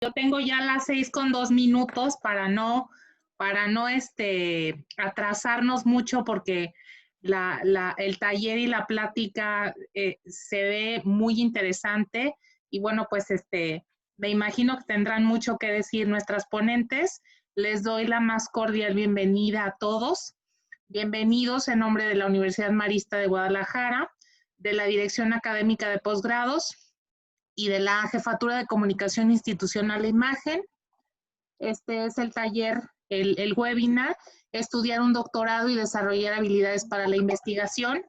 Yo tengo ya las 6:02 para no atrasarnos mucho porque el taller y la plática se ve muy interesante y bueno, pues me imagino que tendrán mucho que decir nuestras ponentes. Les doy la más cordial bienvenida a todos. Bienvenidos en nombre de la Universidad Marista de Guadalajara, de la Dirección Académica de Posgrados y de la Jefatura de Comunicación Institucional e Imagen. Este es el taller, el webinar, estudiar un doctorado y desarrollar habilidades para la investigación.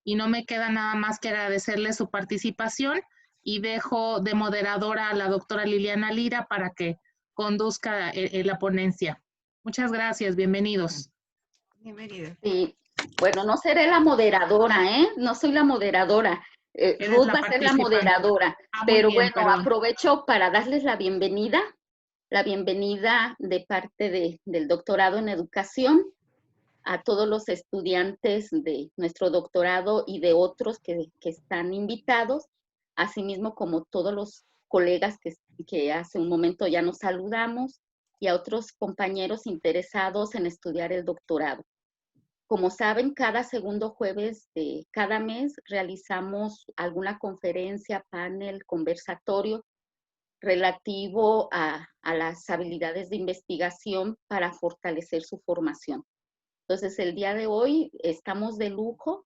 Y no me queda nada más que agradecerle su participación y dejo de moderadora a la doctora Liliana Lira para que conduzca la ponencia. Muchas gracias, bienvenidos. Bienvenida. Sí, bueno, no seré la moderadora, ¿eh? No soy la moderadora. Ruth va a ser la moderadora, pero bien, bueno, perdón. aprovecho para darles la bienvenida de parte del doctorado en educación a todos los estudiantes de nuestro doctorado y de otros que están invitados, asimismo como todos los colegas que hace un momento ya nos saludamos y a otros compañeros interesados en estudiar el doctorado. Como saben, cada segundo jueves de cada mes realizamos alguna conferencia, panel, conversatorio relativo a las habilidades de investigación para fortalecer su formación. Entonces, el día de hoy estamos de lujo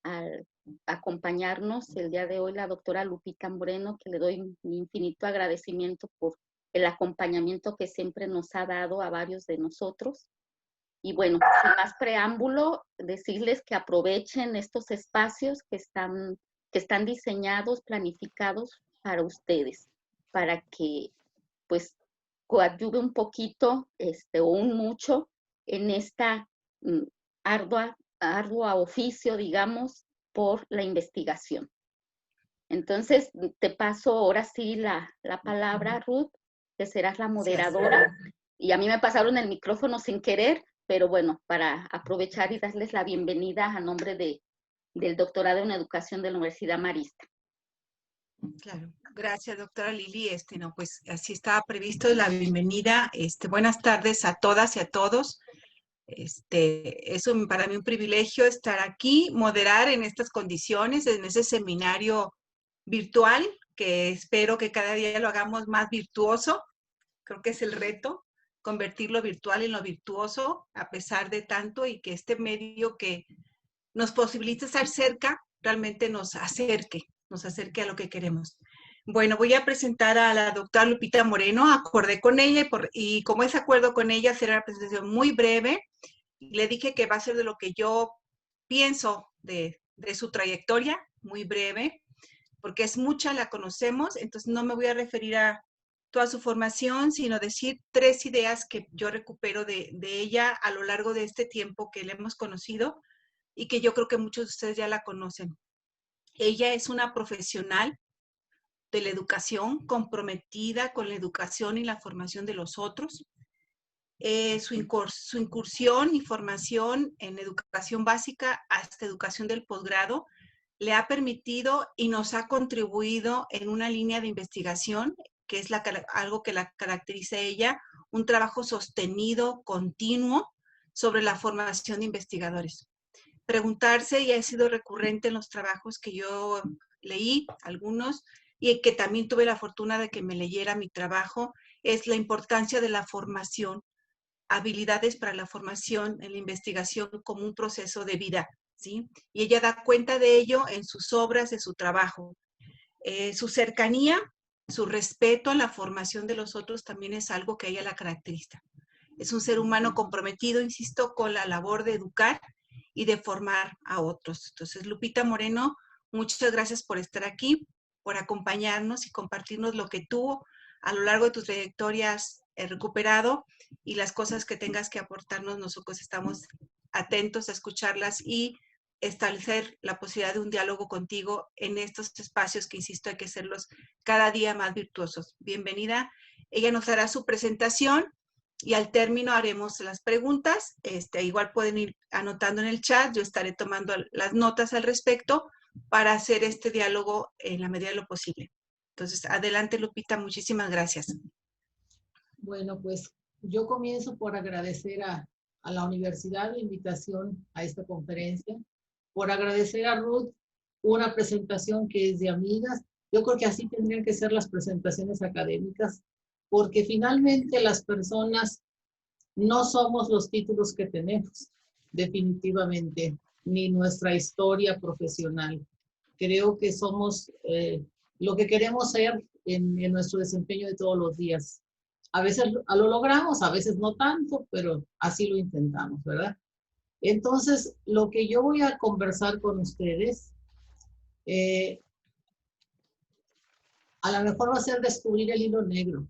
al acompañarnos el día de hoy la doctora Lupita Moreno, que le doy mi infinito agradecimiento por el acompañamiento que siempre nos ha dado a varios de nosotros. Y bueno, sin más preámbulo, decirles que aprovechen estos espacios que están diseñados, planificados para ustedes, para que pues coadyuve un poquito o un mucho en esta ardua oficio, digamos, por la investigación. Entonces, te paso ahora sí la palabra, Ruth, que serás la moderadora. Y a mí me pasaron el micrófono sin querer, pero bueno, para aprovechar y darles la bienvenida a nombre del doctorado en educación de la Universidad Marista. Claro, gracias doctora Lili. No, pues así estaba previsto la bienvenida. Buenas tardes a todas y a todos. Es para mí un privilegio estar aquí, moderar en estas condiciones, en ese seminario virtual, que espero que cada día lo hagamos más virtuoso. Creo que es el reto, convertir lo virtual en lo virtuoso, a pesar de tanto, y que este medio que nos posibilita estar cerca, realmente nos acerque a lo que queremos. Bueno, voy a presentar a la doctora Lupita Moreno. Acordé con ella y como es acuerdo con ella, será una presentación muy breve. Le dije que va a ser de lo que yo pienso de su trayectoria, muy breve, porque es mucha, la conocemos, entonces no me voy a referir a toda su formación, sino decir 3 ideas que yo recupero de ella a lo largo de este tiempo que la hemos conocido y que yo creo que muchos de ustedes ya la conocen. Ella es una profesional de la educación, comprometida con la educación y la formación de los otros. Su incursión y formación en educación básica hasta educación del posgrado le ha permitido y nos ha contribuido en una línea de investigación, que es algo que la caracteriza a ella, un trabajo sostenido, continuo, sobre la formación de investigadores. Preguntarse, y ha sido recurrente en los trabajos que yo leí, algunos, y que también tuve la fortuna de que me leyera mi trabajo, es la importancia de la formación, habilidades para la formación en la investigación como un proceso de vida, ¿sí? Y ella da cuenta de ello en sus obras, en su trabajo. Su cercanía, su respeto a la formación de los otros también es algo que a ella la caracteriza. Es un ser humano comprometido, insisto, con la labor de educar y de formar a otros. Entonces, Lupita Moreno, muchas gracias por estar aquí, por acompañarnos y compartirnos lo que tú a lo largo de tus trayectorias has recuperado y las cosas que tengas que aportarnos. Nosotros estamos atentos a escucharlas y establecer la posibilidad de un diálogo contigo en estos espacios que, insisto, hay que hacerlos cada día más virtuosos. Bienvenida. Ella nos hará su presentación y al término haremos las preguntas. Igual pueden ir anotando en el chat, yo estaré tomando las notas al respecto para hacer este diálogo en la medida de lo posible. Entonces, adelante Lupita, muchísimas gracias. Bueno, pues yo comienzo por agradecer a la universidad la invitación a esta conferencia, por agradecer a Ruth una presentación que es de amigas. Yo creo que así tendrían que ser las presentaciones académicas, porque finalmente las personas no somos los títulos que tenemos, definitivamente, ni nuestra historia profesional. Creo que somos lo que queremos ser en nuestro desempeño de todos los días. A veces lo logramos, a veces no tanto, pero así lo intentamos, ¿verdad? Entonces, lo que yo voy a conversar con ustedes, a lo mejor va a ser descubrir el hilo negro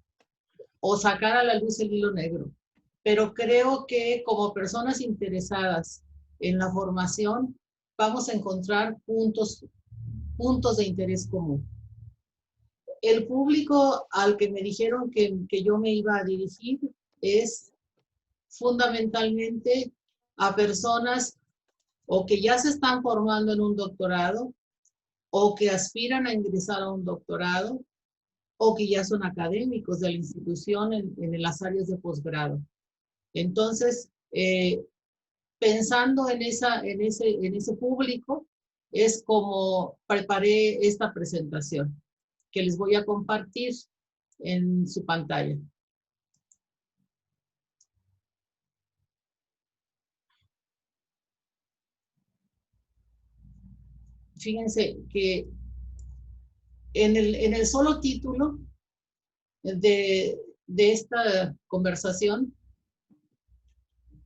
o sacar a la luz el hilo negro. Pero creo que como personas interesadas en la formación, vamos a encontrar puntos de interés común. El público al que me dijeron que yo me iba a dirigir es fundamentalmente a personas o que ya se están formando en un doctorado, o que aspiran a ingresar a un doctorado, o que ya son académicos de la institución en las áreas de posgrado. Entonces, pensando en ese público, es como preparé esta presentación que les voy a compartir en su pantalla. Fíjense que en el solo título de esta conversación,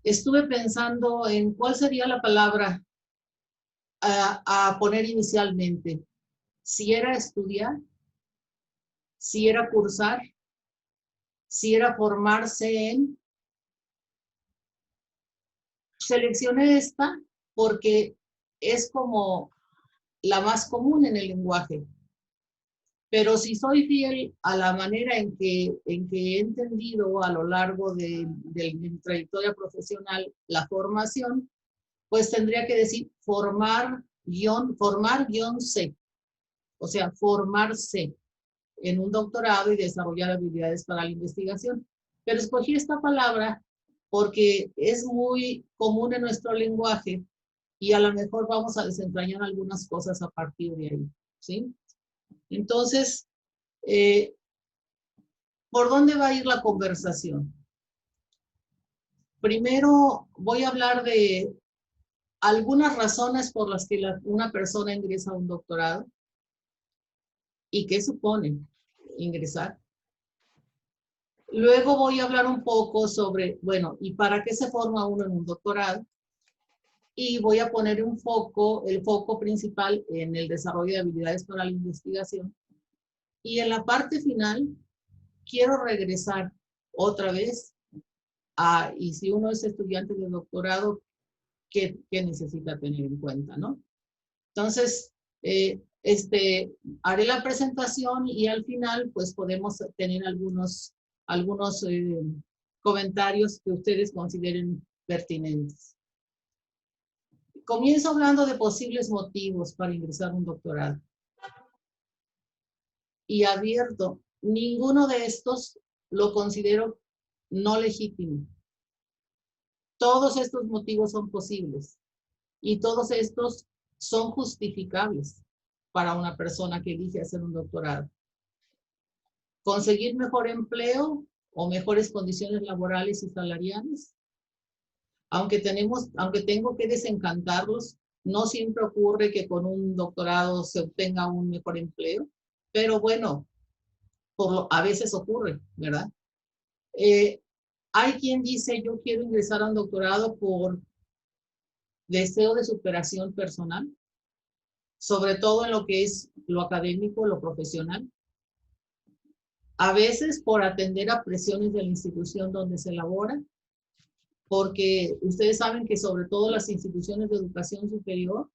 estuve pensando en cuál sería la palabra a poner inicialmente. Si era estudiar, si era cursar, si era formarse en. Seleccioné esta porque es como la más común en el lenguaje. Pero si soy fiel a la manera en que he entendido a lo largo de mi trayectoria profesional la formación, pues tendría que decir formar guión C. O sea, formarse en un doctorado y desarrollar habilidades para la investigación. Pero escogí esta palabra porque es muy común en nuestro lenguaje y a lo mejor vamos a desentrañar algunas cosas a partir de ahí, ¿sí? Entonces, ¿por dónde va a ir la conversación? Primero voy a hablar de algunas razones por las que una persona ingresa a un doctorado y qué supone ingresar. Luego voy a hablar un poco sobre, bueno, ¿y para qué se forma uno en un doctorado? Y voy a poner el foco principal en el desarrollo de habilidades para la investigación. Y en la parte final, quiero regresar otra vez y si uno es estudiante de doctorado, ¿qué necesita tener en cuenta, no? Entonces, haré la presentación y al final, pues podemos tener algunos comentarios que ustedes consideren pertinentes. Comienzo hablando de posibles motivos para ingresar a un doctorado. Y advierto, ninguno de estos lo considero no legítimo. Todos estos motivos son posibles y todos estos son justificables para una persona que elige hacer un doctorado. Conseguir mejor empleo o mejores condiciones laborales y salariales. Aunque tengo que desencantarlos, no siempre ocurre que con un doctorado se obtenga un mejor empleo, pero bueno, a veces ocurre, ¿verdad? Hay quien dice, yo quiero ingresar a un doctorado por deseo de superación personal, sobre todo en lo que es lo académico, lo profesional. A veces por atender a presiones de la institución donde se elabora, porque ustedes saben que sobre todo las instituciones de educación superior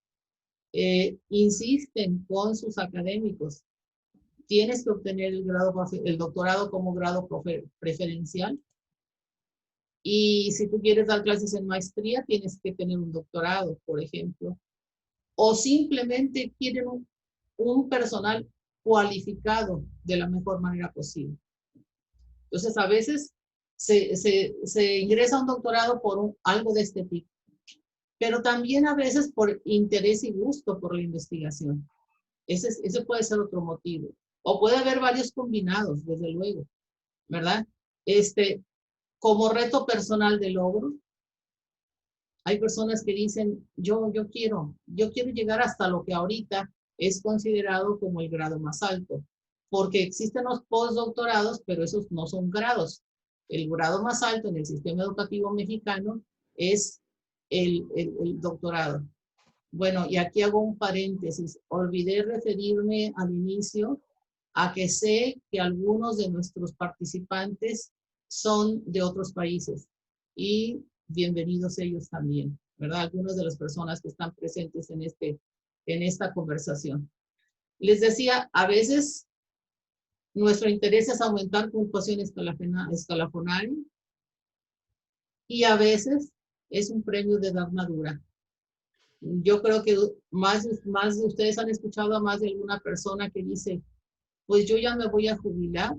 insisten con sus académicos. Tienes que obtener el doctorado como grado preferencial. Y si tú quieres dar clases en maestría, tienes que tener un doctorado, por ejemplo. O simplemente quieren un personal cualificado de la mejor manera posible. Entonces, a veces se ingresa a un doctorado por algo de este tipo, pero también a veces por interés y gusto por la investigación. Ese puede ser otro motivo. O puede haber varios combinados, desde luego, ¿verdad? Como reto personal de logro, hay personas que dicen, yo quiero llegar hasta lo que ahorita es considerado como el grado más alto, porque existen los postdoctorados, pero esos no son grados. El grado más alto en el sistema educativo mexicano es el doctorado. Bueno, y aquí hago un paréntesis. Olvidé referirme al inicio a que sé que algunos de nuestros participantes son de otros países y bienvenidos ellos también, ¿verdad? Algunas de las personas que están presentes en esta conversación. Les decía, a veces nuestro interés es aumentar puntuación escalafonaria y a veces es un premio de darmadura. Yo creo que más de ustedes han escuchado a más de alguna persona que dice, pues yo ya me voy a jubilar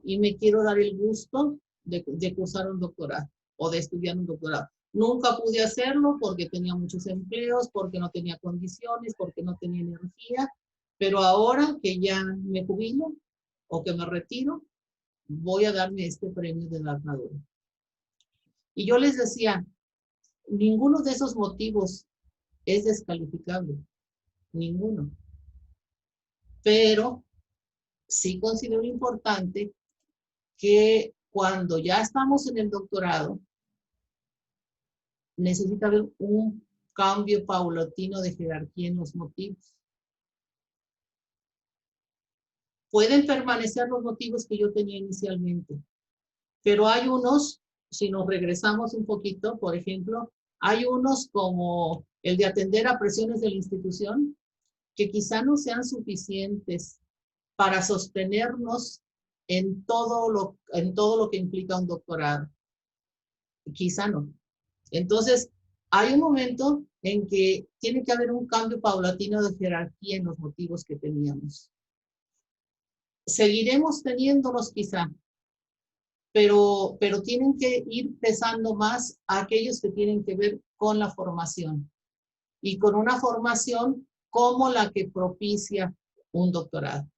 y me quiero dar el gusto de cursar un doctorado o de estudiar un doctorado. Nunca pude hacerlo porque tenía muchos empleos, porque no tenía condiciones, porque no tenía energía, pero ahora que ya me jubilo o que me retiro, voy a darme este premio de darmadura. Y yo les decía, ninguno de esos motivos es descalificable, ninguno. Pero sí considero importante que cuando ya estamos en el doctorado, necesita haber un cambio paulatino de jerarquía en los motivos. Pueden permanecer los motivos que yo tenía inicialmente, pero hay unos, si nos regresamos un poquito, por ejemplo, hay unos como el de atender a presiones de la institución, que quizá no sean suficientes para sostenernos en todo lo que implica un doctorado. Quizá no. Entonces, hay un momento en que tiene que haber un cambio paulatino de jerarquía en los motivos que teníamos. Seguiremos teniéndolos quizá, pero tienen que ir pesando más a aquellos que tienen que ver con la formación y con una formación como la que propicia un doctorado.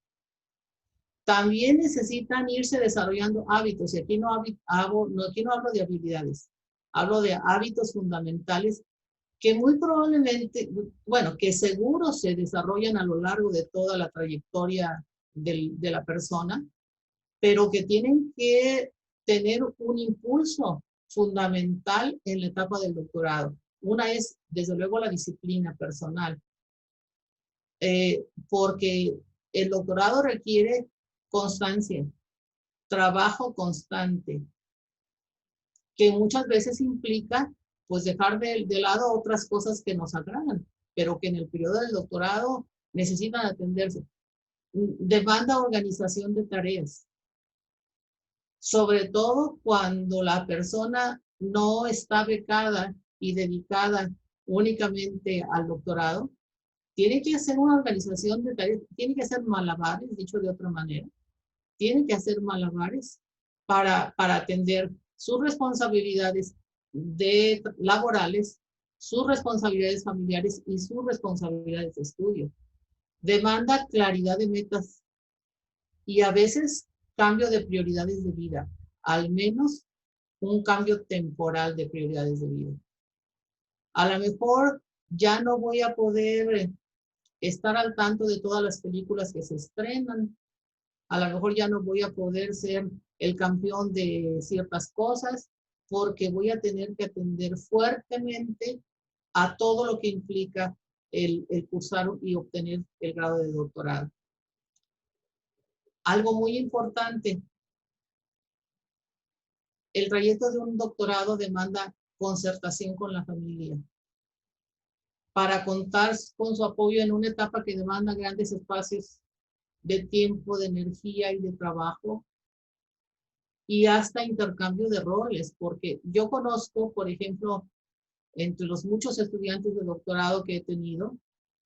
También necesitan irse desarrollando hábitos, y aquí no hablo de habilidades, hablo de hábitos fundamentales que muy probablemente, bueno, que seguro se desarrollan a lo largo de toda la trayectoria de la persona, pero que tienen que tener un impulso fundamental en la etapa del doctorado. Una es, desde luego, la disciplina personal, porque el doctorado requiere constancia, trabajo constante, que muchas veces implica pues dejar de lado otras cosas que nos agradan, pero que en el periodo del doctorado necesitan atenderse. Demanda organización de tareas, sobre todo cuando la persona no está becada y dedicada únicamente al doctorado. Tiene que hacer una organización de tareas, tiene que hacer malabares, dicho de otra manera. Tiene que hacer malabares para atender sus responsabilidades laborales, sus responsabilidades familiares y sus responsabilidades de estudio. Demanda claridad de metas y a veces cambio de prioridades de vida, al menos un cambio temporal de prioridades de vida. A lo mejor ya no voy a poder estar al tanto de todas las películas que se estrenan. A lo mejor ya no voy a poder ser el campeón de ciertas cosas porque voy a tener que atender fuertemente a todo lo que implica el cursar y obtener el grado de doctorado. Algo muy importante, el trayecto de un doctorado demanda concertación con la familia para contar con su apoyo en una etapa que demanda grandes espacios de tiempo, de energía y de trabajo, y hasta intercambio de roles, porque yo conozco, por ejemplo, entre los muchos estudiantes de doctorado que he tenido,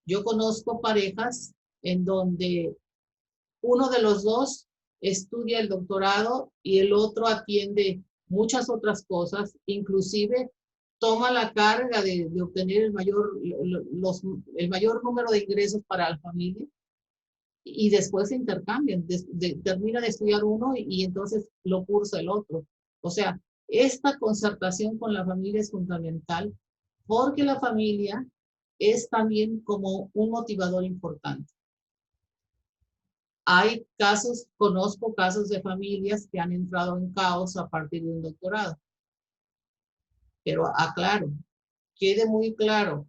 yo conozco parejas en donde uno de los dos estudia el doctorado y el otro atiende muchas otras cosas, inclusive toma la carga de obtener el mayor número de ingresos para la familia y después se intercambian, termina de estudiar uno y entonces lo cursa el otro. O sea, esta concertación con la familia es fundamental porque la familia es también como un motivador importante. Hay casos, conozco casos de familias que han entrado en caos a partir de un doctorado. Pero aclaro, quede muy claro,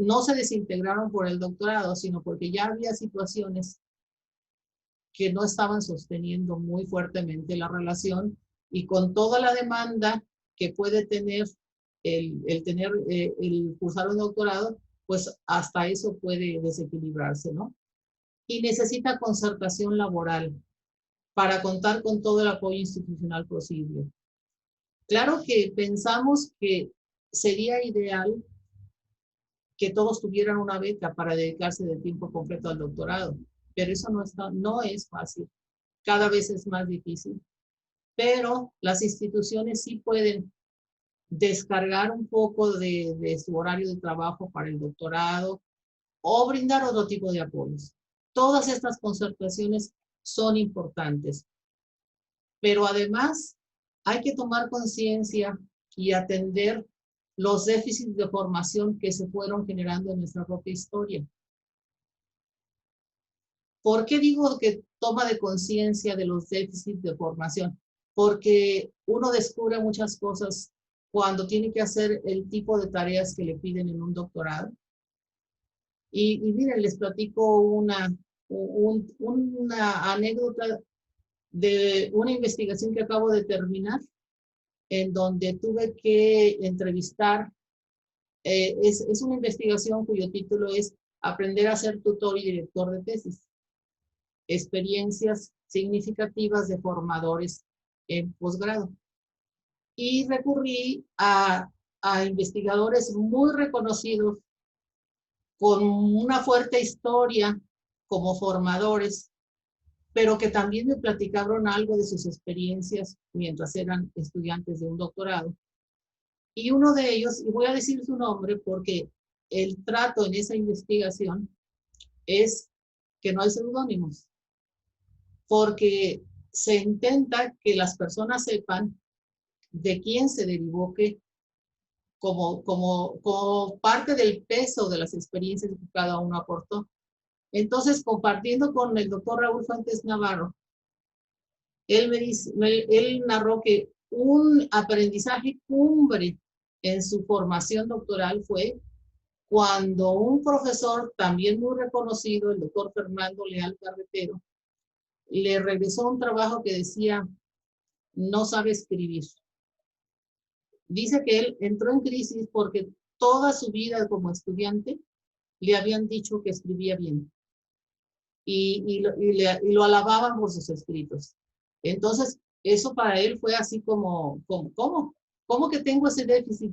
no se desintegraron por el doctorado, sino porque ya había situaciones que no estaban sosteniendo muy fuertemente la relación y con toda la demanda que puede tener el cursar un doctorado, pues hasta eso puede desequilibrarse, ¿no? Y necesita concertación laboral para contar con todo el apoyo institucional posible. Claro que pensamos que sería ideal que todos tuvieran una beca para dedicarse de tiempo completo al doctorado, pero eso no es fácil. Cada vez es más difícil. Pero las instituciones sí pueden descargar un poco de su horario de trabajo para el doctorado o brindar otro tipo de apoyos. Todas estas concertaciones son importantes, pero además hay que tomar conciencia y atender los déficits de formación que se fueron generando en nuestra propia historia. ¿Por qué digo que toma de conciencia de los déficits de formación? Porque uno descubre muchas cosas cuando tiene que hacer el tipo de tareas que le piden en un doctorado. Y miren, les platico una anécdota de una investigación que acabo de terminar, en donde tuve que entrevistar, es una investigación cuyo título es Aprender a ser tutor y director de tesis. Experiencias significativas de formadores en posgrado. Y recurrí a investigadores muy reconocidos con una fuerte historia como formadores, pero que también me platicaron algo de sus experiencias mientras eran estudiantes de un doctorado. Y uno de ellos, y voy a decir su nombre porque el trato en esa investigación es que no hay seudónimos, porque se intenta que las personas sepan de quién se derivó qué, como parte del peso de las experiencias que cada uno aportó. Entonces, compartiendo con el doctor Raúl Fuentes Navarro, él narró que un aprendizaje cumbre en su formación doctoral fue cuando un profesor también muy reconocido, el doctor Fernando Leal Carretero, le regresó un trabajo que decía, no sabe escribir. Dice que él entró en crisis porque toda su vida como estudiante le habían dicho que escribía bien y lo alababan por sus escritos. Entonces, eso para él fue así como ¿cómo que tengo ese déficit?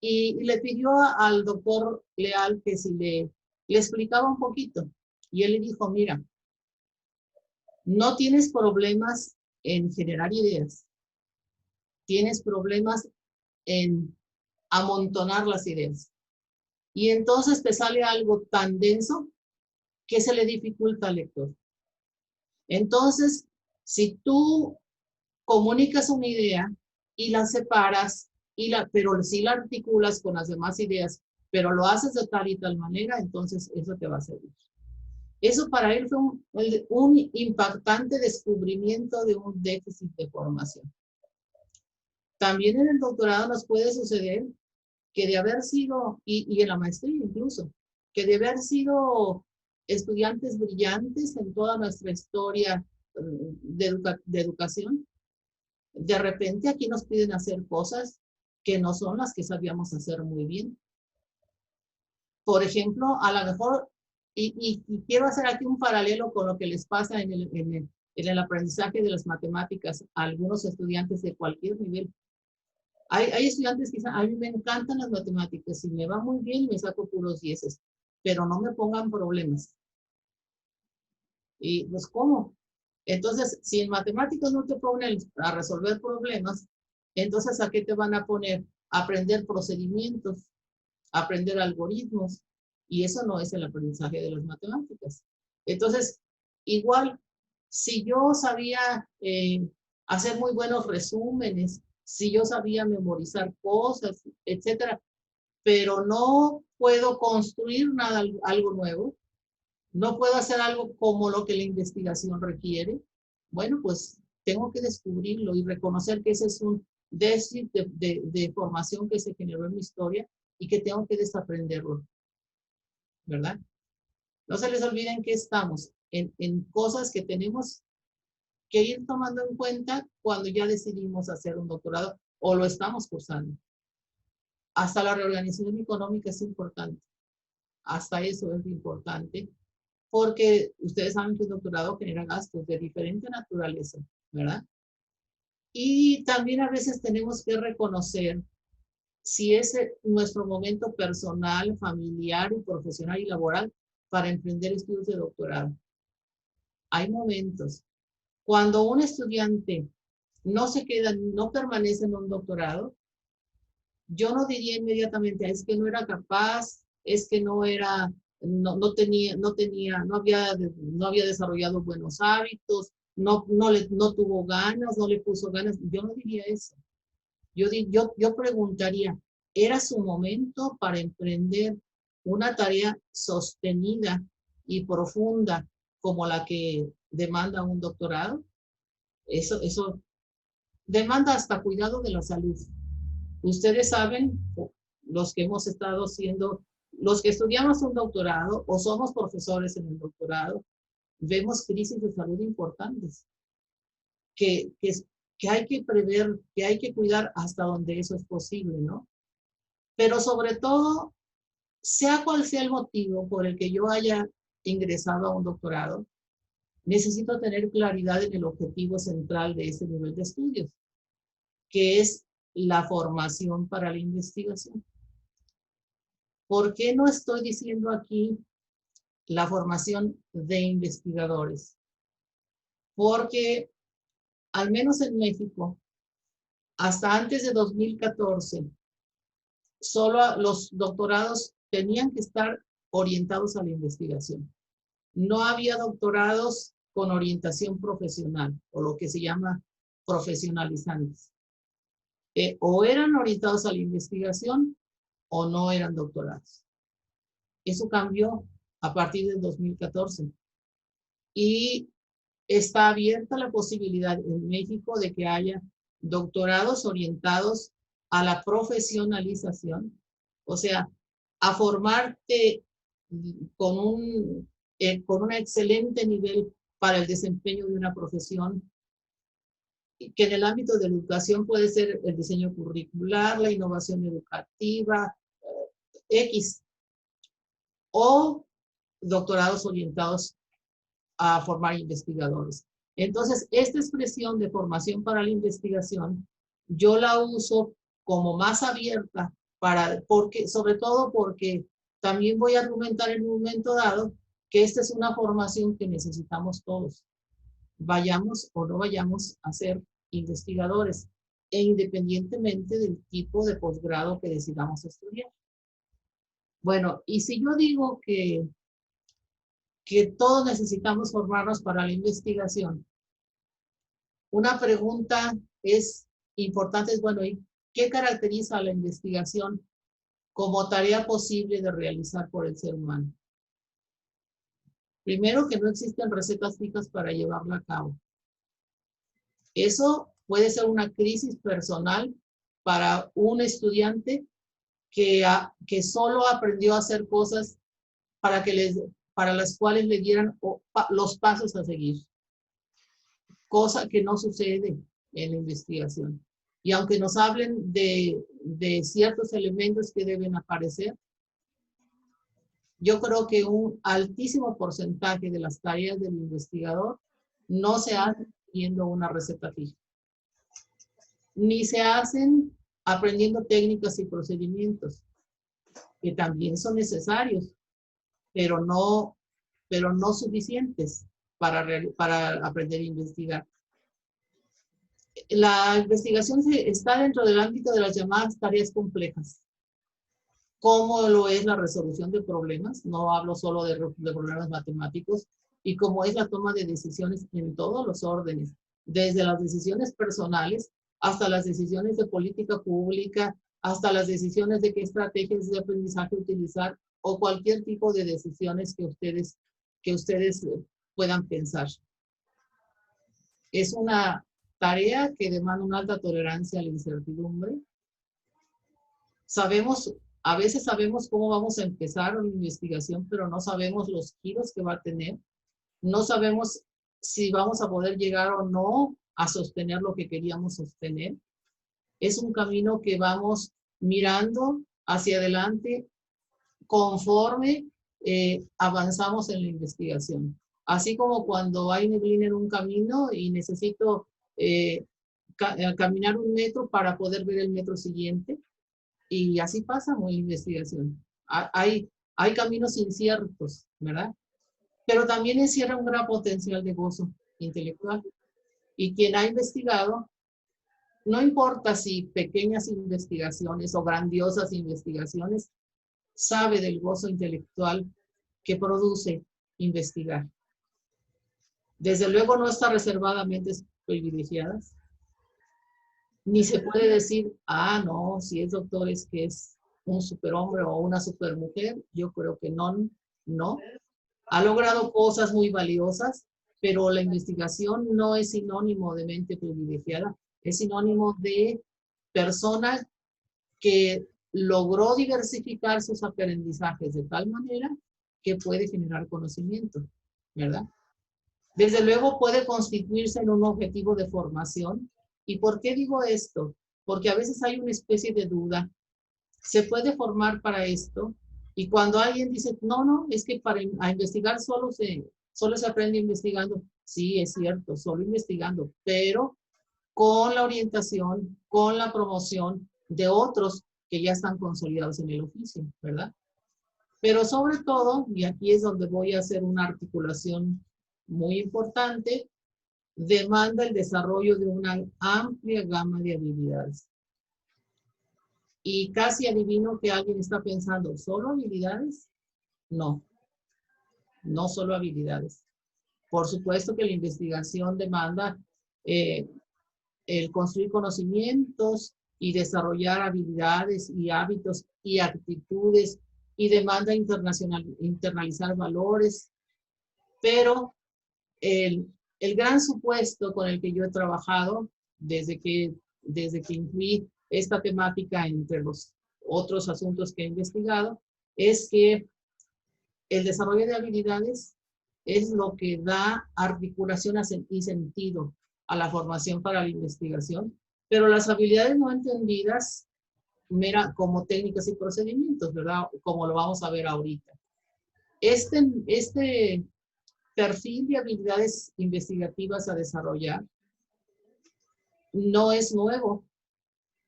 Y le pidió al doctor Leal que si le explicaba un poquito. Y él le dijo, mira, no tienes problemas en generar ideas, tienes problemas en amontonar las ideas. Y entonces te sale algo tan denso que se le dificulta al lector. Entonces, si tú comunicas una idea y la separas, pero si la articulas con las demás ideas, pero lo haces de tal y tal manera, entonces eso te va a servir. Eso para él fue un impactante descubrimiento de un déficit de formación. También en el doctorado nos puede suceder que de haber sido, y en la maestría incluso, que de haber sido estudiantes brillantes en toda nuestra historia de educación, de repente aquí nos piden hacer cosas que no son las que sabíamos hacer muy bien. Por ejemplo, a lo mejor, y quiero hacer aquí un paralelo con lo que les pasa en el aprendizaje de las matemáticas a algunos estudiantes de cualquier nivel. Hay estudiantes que dicen, a mí me encantan las matemáticas y me va muy bien y me saco puros 10, pero no me pongan problemas. Y pues, ¿cómo? Entonces, si en matemáticas no te ponen a resolver problemas, entonces ¿a qué te van a poner? A aprender procedimientos, a aprender algoritmos, y eso no es el aprendizaje de las matemáticas. Entonces, igual, si yo sabía hacer muy buenos resúmenes, si yo sabía memorizar cosas, etcétera, pero no puedo construir nada, algo nuevo, no puedo hacer algo como lo que la investigación requiere, bueno, pues tengo que descubrirlo y reconocer que ese es un déficit de formación que se generó en mi historia y que tengo que desaprenderlo, ¿verdad? No se les olviden que estamos en cosas que tenemos que ir tomando en cuenta cuando ya decidimos hacer un doctorado o lo estamos cursando. Hasta la reorganización económica es importante. Hasta eso es importante, porque ustedes saben que el doctorado genera gastos de diferente naturaleza, ¿verdad? Y también a veces tenemos que reconocer si es nuestro momento personal, familiar, y profesional y laboral para emprender estudios de doctorado. Hay momentos. Cuando un estudiante no se queda, no permanece en un doctorado, yo no diría inmediatamente, es que no era capaz, es que no era, no había desarrollado buenos hábitos, no tuvo ganas, no le puso ganas. Yo no diría eso. Yo preguntaría, ¿era su momento para emprender una tarea sostenida y profunda como la que demanda un doctorado? Eso demanda hasta cuidado de la salud. Ustedes saben, los que hemos estado siendo, los que estudiamos un doctorado o somos profesores en el doctorado, vemos crisis de salud importantes que hay que prever, que hay que cuidar hasta donde eso es posible, ¿no? Pero sobre todo, sea cual sea el motivo por el que yo haya ingresado a un doctorado, necesito tener claridad en el objetivo central de ese nivel de estudios, que es la formación para la investigación. ¿Por qué no estoy diciendo aquí la formación de investigadores? Porque al menos en México, hasta antes de 2014, solo los doctorados tenían que estar orientados a la investigación. No había doctorados con orientación profesional, o lo que se llama profesionalizantes. O eran orientados a la investigación o no eran doctorados. Eso cambió a partir del 2014. Y está abierta la posibilidad en México de que haya doctorados orientados a la profesionalización, o sea, a formarte con un excelente nivel para el desempeño de una profesión, que en el ámbito de la educación puede ser el diseño curricular, la innovación educativa, X, o doctorados orientados a formar investigadores. Entonces, esta expresión de formación para la investigación, yo la uso como más abierta, sobre todo porque también voy a argumentar en un momento dado que esta es una formación que necesitamos todos, vayamos o no vayamos a ser investigadores, e independientemente del tipo de posgrado que decidamos estudiar. Bueno, y si yo digo que todos necesitamos formarnos para la investigación, una pregunta es importante, es, bueno, ¿y qué caracteriza a la investigación como tarea posible de realizar por el ser humano? Primero, que no existen recetas fijas para llevarla a cabo. Eso puede ser una crisis personal para un estudiante que solo aprendió a hacer cosas para las cuales le dieran los pasos a seguir. Cosa que no sucede en la investigación. Y aunque nos hablen de ciertos elementos que deben aparecer, yo creo que un altísimo porcentaje de las tareas del investigador no se hacen siguiendo una receta fija, ni se hacen aprendiendo técnicas y procedimientos, que también son necesarios, pero no suficientes. para aprender a investigar. La investigación está dentro del ámbito de las llamadas tareas complejas, como lo es la resolución de problemas, no hablo solo de problemas matemáticos, y como es la toma de decisiones en todos los órdenes, desde las decisiones personales hasta las decisiones de política pública, hasta las decisiones de qué estrategias de aprendizaje utilizar o cualquier tipo de decisiones que ustedes puedan pensar. Es una tarea que demanda una alta tolerancia a la incertidumbre. A veces sabemos cómo vamos a empezar una investigación, pero no sabemos los giros que va a tener. No sabemos si vamos a poder llegar o no a sostener lo que queríamos sostener. Es un camino que vamos mirando hacia adelante conforme avanzamos en la investigación. Así como cuando hay neblina en un camino y necesito caminar 1 metro para poder ver el metro siguiente. Y así pasa con la investigación. Hay caminos inciertos, ¿verdad? Pero también encierra un gran potencial de gozo intelectual. Y quien ha investigado, no importa si pequeñas investigaciones o grandiosas investigaciones, sabe del gozo intelectual que produce investigar. Desde luego no está reservada a mentes privilegiadas. Ni se puede decir, no, si es doctor es que es un superhombre o una supermujer. Yo creo que no. Ha logrado cosas muy valiosas, pero la investigación no es sinónimo de mente privilegiada, es sinónimo de persona que logró diversificar sus aprendizajes de tal manera que puede generar conocimiento, ¿verdad? Desde luego puede constituirse en un objetivo de formación. ¿Y por qué digo esto? Porque a veces hay una especie de duda. ¿Se puede formar para esto? Y cuando alguien dice, no, es que a investigar solo se aprende investigando. Sí, es cierto, solo investigando, pero con la orientación, con la promoción de otros que ya están consolidados en el oficio, ¿verdad? Pero sobre todo, y aquí es donde voy a hacer una articulación muy importante, demanda el desarrollo de una amplia gama de habilidades. Y casi adivino que alguien está pensando, ¿solo habilidades? No, no solo habilidades. Por supuesto que la investigación demanda el construir conocimientos y desarrollar habilidades y hábitos y actitudes y demanda internalizar valores, pero el gran supuesto con el que yo he trabajado desde que incluí esta temática entre los otros asuntos que he investigado es que el desarrollo de habilidades es lo que da articulación y sentido a la formación para la investigación, pero las habilidades no entendidas como técnicas y procedimientos, ¿verdad? Como lo vamos a ver ahorita. Este perfil de habilidades investigativas a desarrollar no es nuevo.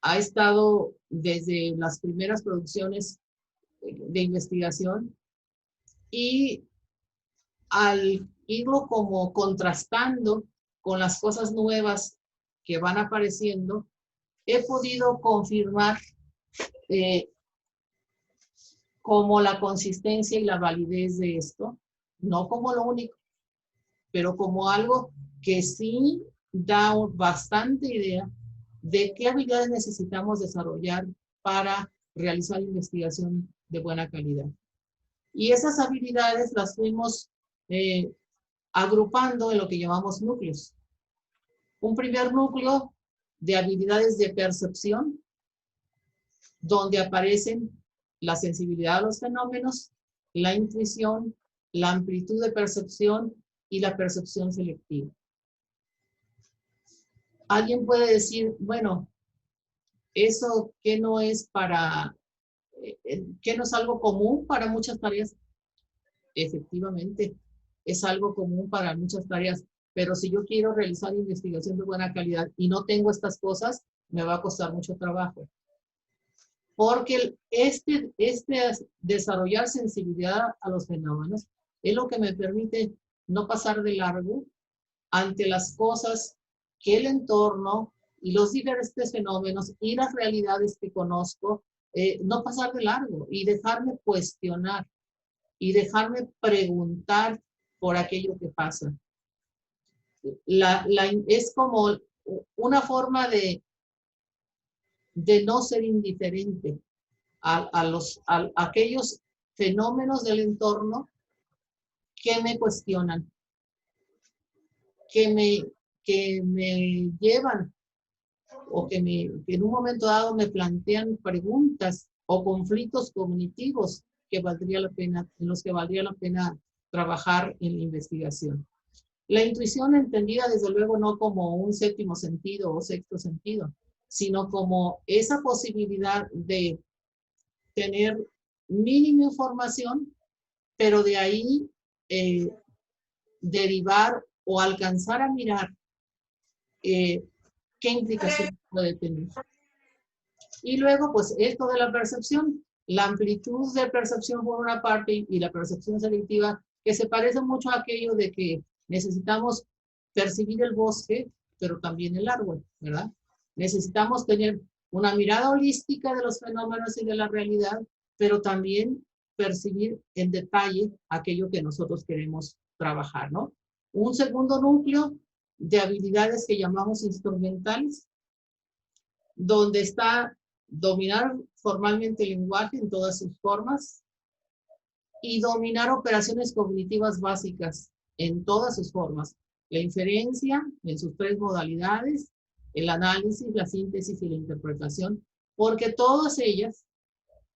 Ha estado desde las primeras producciones de investigación y al irlo como contrastando con las cosas nuevas que van apareciendo, he podido confirmar como la consistencia y la validez de esto, no como lo único, pero como algo que sí da bastante idea de qué habilidades necesitamos desarrollar para realizar investigación de buena calidad. Y esas habilidades las fuimos agrupando en lo que llamamos núcleos. Un primer núcleo de habilidades de percepción, donde aparecen la sensibilidad a los fenómenos, la intuición, la amplitud de percepción y la percepción selectiva. Alguien puede decir, bueno, eso que no es que no es algo común para muchas tareas. Efectivamente, es algo común para muchas tareas, pero si yo quiero realizar investigación de buena calidad y no tengo estas cosas, me va a costar mucho trabajo. Porque desarrollar sensibilidad a los fenómenos es lo que me permite no pasar de largo ante las cosas que el entorno y los diferentes fenómenos y las realidades que conozco, no pasar de largo y dejarme cuestionar y dejarme preguntar por aquello que pasa. Es como una forma de no ser indiferente a aquellos fenómenos del entorno que me cuestionan, que me llevan o que en un momento dado me plantean preguntas o conflictos cognitivos en los que valdría la pena trabajar en la investigación. La intuición entendida desde luego no como un séptimo sentido o sexto sentido, sino como esa posibilidad de tener mínima información, pero de ahí derivar o alcanzar a mirar qué implicación puede tener. Y luego, pues, esto de la percepción, la amplitud de percepción por una parte y la percepción selectiva, que se parece mucho a aquello de que necesitamos percibir el bosque, pero también el árbol, ¿verdad? Necesitamos tener una mirada holística de los fenómenos y de la realidad, pero también percibir en detalle aquello que nosotros queremos trabajar, ¿no? Un segundo núcleo de habilidades que llamamos instrumentales, donde está dominar formalmente el lenguaje en todas sus formas y dominar operaciones cognitivas básicas en todas sus formas. La inferencia en sus tres modalidades, el análisis, la síntesis y la interpretación, porque todas ellas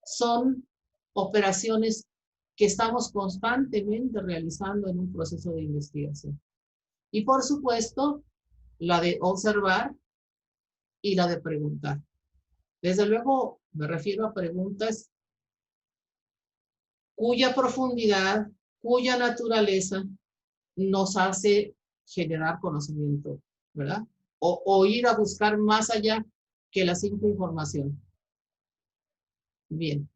son operaciones que estamos constantemente realizando en un proceso de investigación. Y por supuesto, la de observar y la de preguntar. Desde luego, me refiero a preguntas cuya profundidad, cuya naturaleza nos hace generar conocimiento, ¿verdad? O ir a buscar más allá que la simple información. Bien.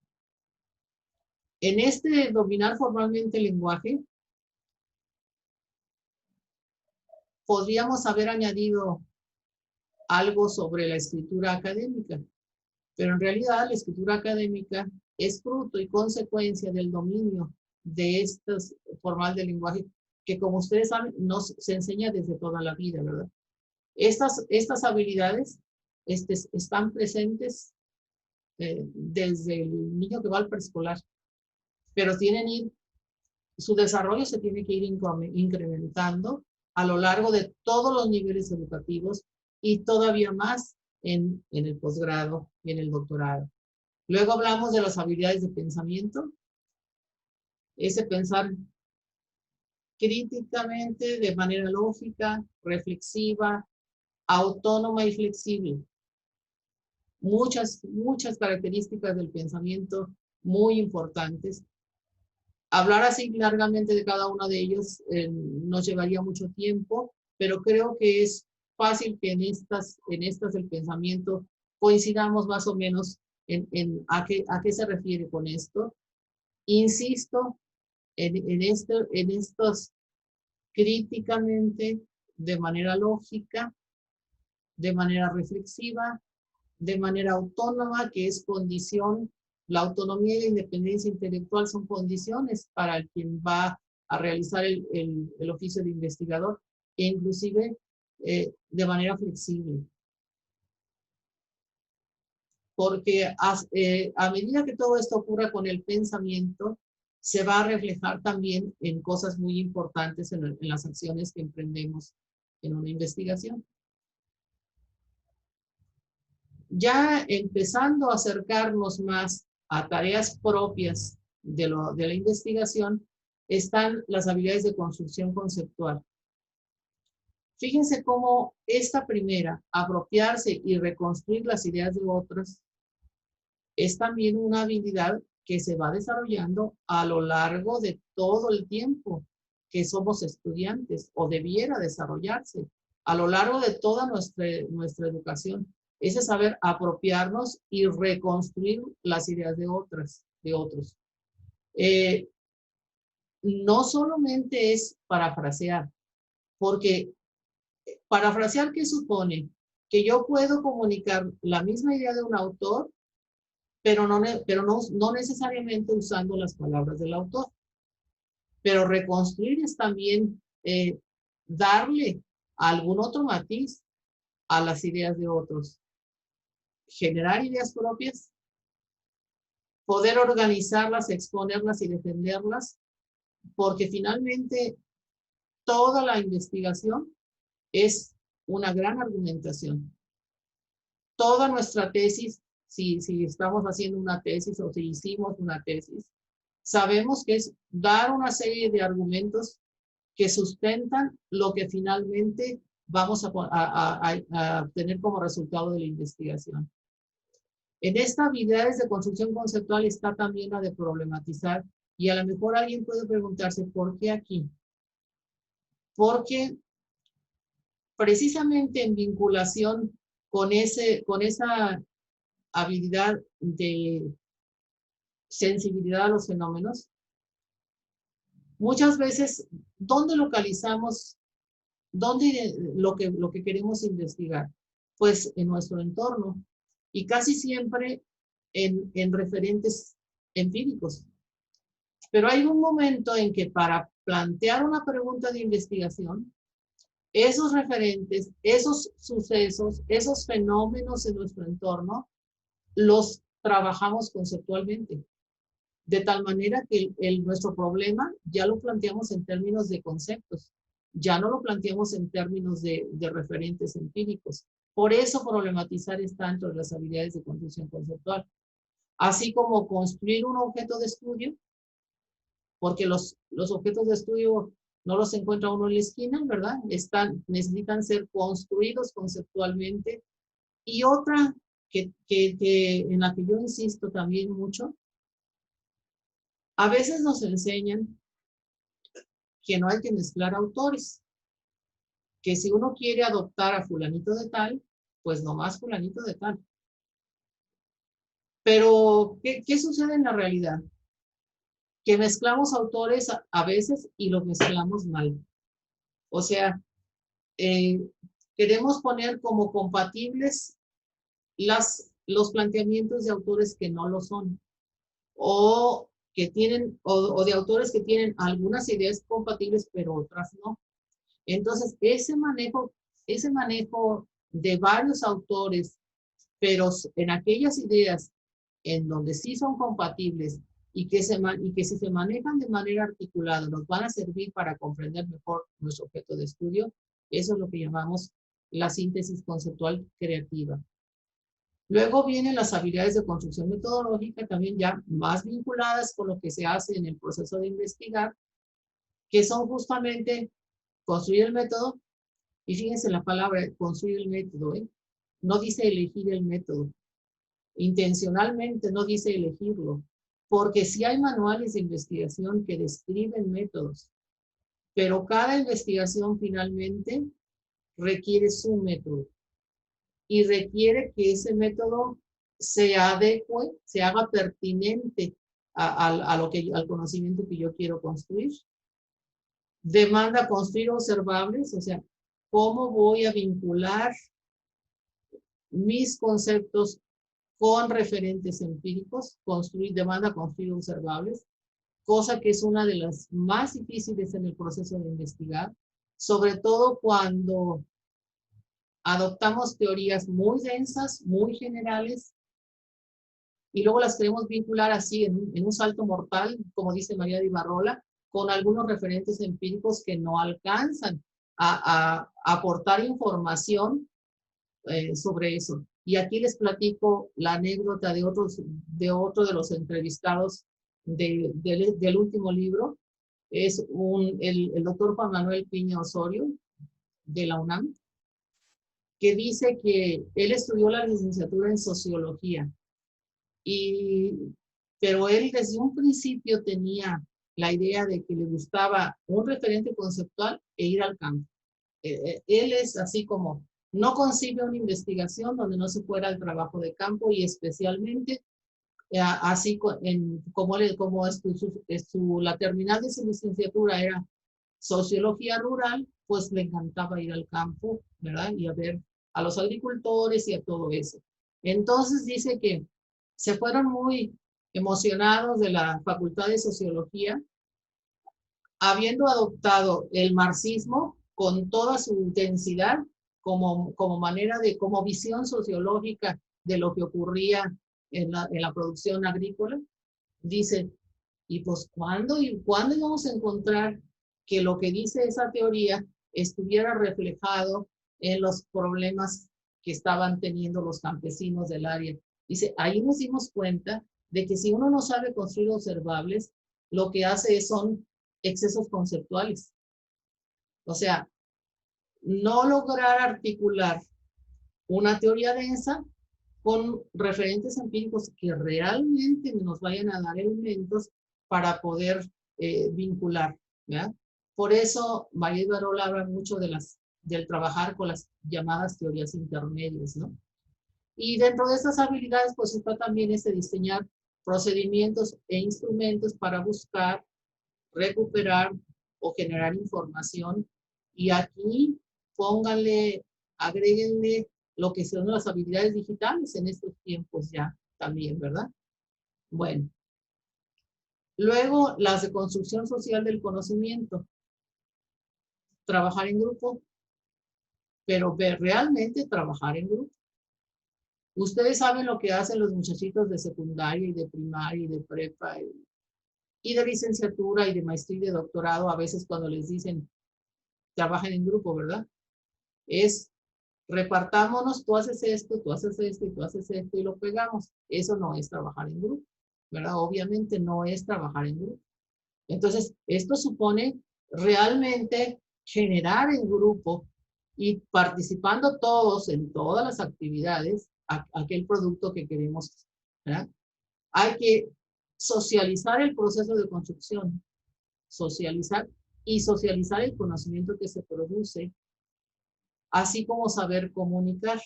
En este dominar formalmente el lenguaje, podríamos haber añadido algo sobre la escritura académica, pero en realidad la escritura académica es fruto y consecuencia del dominio de estos formal del lenguaje, que como ustedes saben, se enseña desde toda la vida, ¿verdad? Estas habilidades están presentes desde el niño que va al preescolar, pero su desarrollo se tiene que ir incrementando a lo largo de todos los niveles educativos y todavía más en el posgrado y en el doctorado. Luego hablamos de las habilidades de pensamiento, ese pensar críticamente, de manera lógica, reflexiva, autónoma y flexible. Muchas características del pensamiento muy importantes. Hablar así largamente de cada uno de ellos nos llevaría mucho tiempo, pero creo que es fácil que en estas del pensamiento coincidamos más o menos a qué se refiere con esto. Insisto en estos críticamente, de manera lógica, de manera reflexiva, de manera autónoma, que es condición. La autonomía y la independencia intelectual son condiciones para quien va a realizar el oficio de investigador, e inclusive de manera flexible. Porque a medida que todo esto ocurra con el pensamiento, se va a reflejar también en cosas muy importantes en las acciones que emprendemos en una investigación. Ya empezando a acercarnos más a tareas propias de la investigación, están las habilidades de construcción conceptual. Fíjense cómo esta primera, apropiarse y reconstruir las ideas de otras, es también una habilidad que se va desarrollando a lo largo de todo el tiempo que somos estudiantes, o debiera desarrollarse a lo largo de toda nuestra educación. Ese saber apropiarnos y reconstruir las ideas de otros. no solamente es parafrasear, porque parafrasear, ¿qué supone? Que yo puedo comunicar la misma idea de un autor, pero no necesariamente usando las palabras del autor. Pero reconstruir es también darle algún otro matiz a las ideas de otros. Generar ideas propias, poder organizarlas, exponerlas y defenderlas, porque finalmente toda la investigación es una gran argumentación. Toda nuestra tesis, si estamos haciendo una tesis o si hicimos una tesis, sabemos que es dar una serie de argumentos que sustentan lo que finalmente vamos a tener como resultado de la investigación. En esta habilidades de construcción conceptual está también la de problematizar, y a lo mejor alguien puede preguntarse, ¿por qué aquí? Porque precisamente en vinculación con esa habilidad de sensibilidad a los fenómenos, muchas veces, ¿dónde localizamos lo que queremos investigar? Pues en nuestro entorno, y casi siempre en referentes empíricos. Pero hay un momento en que para plantear una pregunta de investigación, esos referentes, esos sucesos, esos fenómenos en nuestro entorno, los trabajamos conceptualmente. De tal manera que nuestro problema ya lo planteamos en términos de conceptos, ya no lo planteamos en términos de referentes empíricos. Por eso problematizar está dentro de las habilidades de construcción conceptual. Así como construir un objeto de estudio, porque los objetos de estudio no los encuentra uno en la esquina, ¿verdad? Necesitan ser construidos conceptualmente. Y otra en la que yo insisto también mucho, a veces nos enseñan que no hay que mezclar autores, que si uno quiere adoptar a fulanito de tal, pues nomás fulanito de tal. Pero, ¿qué sucede en la realidad? Que mezclamos autores a veces y los mezclamos mal. O sea, queremos poner como compatibles los planteamientos de autores que no lo son, o de autores que tienen algunas ideas compatibles, pero otras no. Entonces, ese manejo de varios autores, pero en aquellas ideas en donde sí son compatibles y que si se manejan de manera articulada nos van a servir para comprender mejor nuestro objeto de estudio, eso es lo que llamamos la síntesis conceptual creativa. Luego vienen las habilidades de construcción metodológica, también ya más vinculadas con lo que se hace en el proceso de investigar, que son justamente construir el método, y fíjense la palabra construir el método, no dice elegir el método, intencionalmente no dice elegirlo, porque sí hay manuales de investigación que describen métodos, pero cada investigación finalmente requiere su método y requiere que ese método se adecue, se haga pertinente al conocimiento que yo quiero construir. Demanda construir observables, o sea, ¿cómo voy a vincular mis conceptos con referentes empíricos? Demanda construir observables, cosa que es una de las más difíciles en el proceso de investigar, sobre todo cuando adoptamos teorías muy densas, muy generales, y luego las queremos vincular así en un salto mortal, como dice María de Ibarrola, con algunos referentes empíricos que no alcanzan a aportar información sobre eso. Y aquí les platico la anécdota de otro de los entrevistados del último libro. Es el doctor Juan Manuel Piña Osorio, de la UNAM, que dice que él estudió la licenciatura en sociología, pero él desde un principio tenía la idea de que le gustaba un referente conceptual e ir al campo. Él es así como, no concibe una investigación donde no se fuera al trabajo de campo y especialmente así la terminal de su licenciatura era sociología rural, pues le encantaba ir al campo, ¿verdad? Y a ver a los agricultores y a todo eso. Entonces dice que se fueron muy emocionados de la Facultad de Sociología, habiendo adoptado el marxismo con toda su intensidad como manera de, como visión sociológica de lo que ocurría en la producción agrícola. Dice, y pues ¿cuándo íbamos a encontrar que lo que dice esa teoría estuviera reflejado en los problemas que estaban teniendo los campesinos del área? Dice, ahí nos dimos cuenta de que si uno no sabe construir observables, lo que hace son excesos conceptuales. O sea, no lograr articular una teoría densa con referentes empíricos que realmente nos vayan a dar elementos para poder vincular, ¿verdad? Por eso María Ibarola habla mucho del trabajar con las llamadas teorías intermedias, ¿no? Y dentro de estas habilidades, pues está también diseñar procedimientos e instrumentos para buscar, recuperar o generar información. Y aquí pónganle, agréguenle lo que son las habilidades digitales en estos tiempos ya también, ¿verdad? Bueno. Luego, las de construcción social del conocimiento. Trabajar en grupo, pero realmente trabajar en grupo. Ustedes saben lo que hacen los muchachitos de secundaria y de primaria y de prepa y de licenciatura y de maestría y de doctorado, a veces cuando les dicen trabajen en grupo, ¿verdad? Es repartámonos, tú haces esto y tú haces esto y lo pegamos. Eso no es trabajar en grupo, ¿verdad? Obviamente no es trabajar en grupo. Entonces, esto supone realmente generar en grupo y participando todos en todas las actividades, aquel producto que queremos, ¿verdad? Hay que socializar el proceso de construcción, socializar el conocimiento que se produce, así como saber comunicar.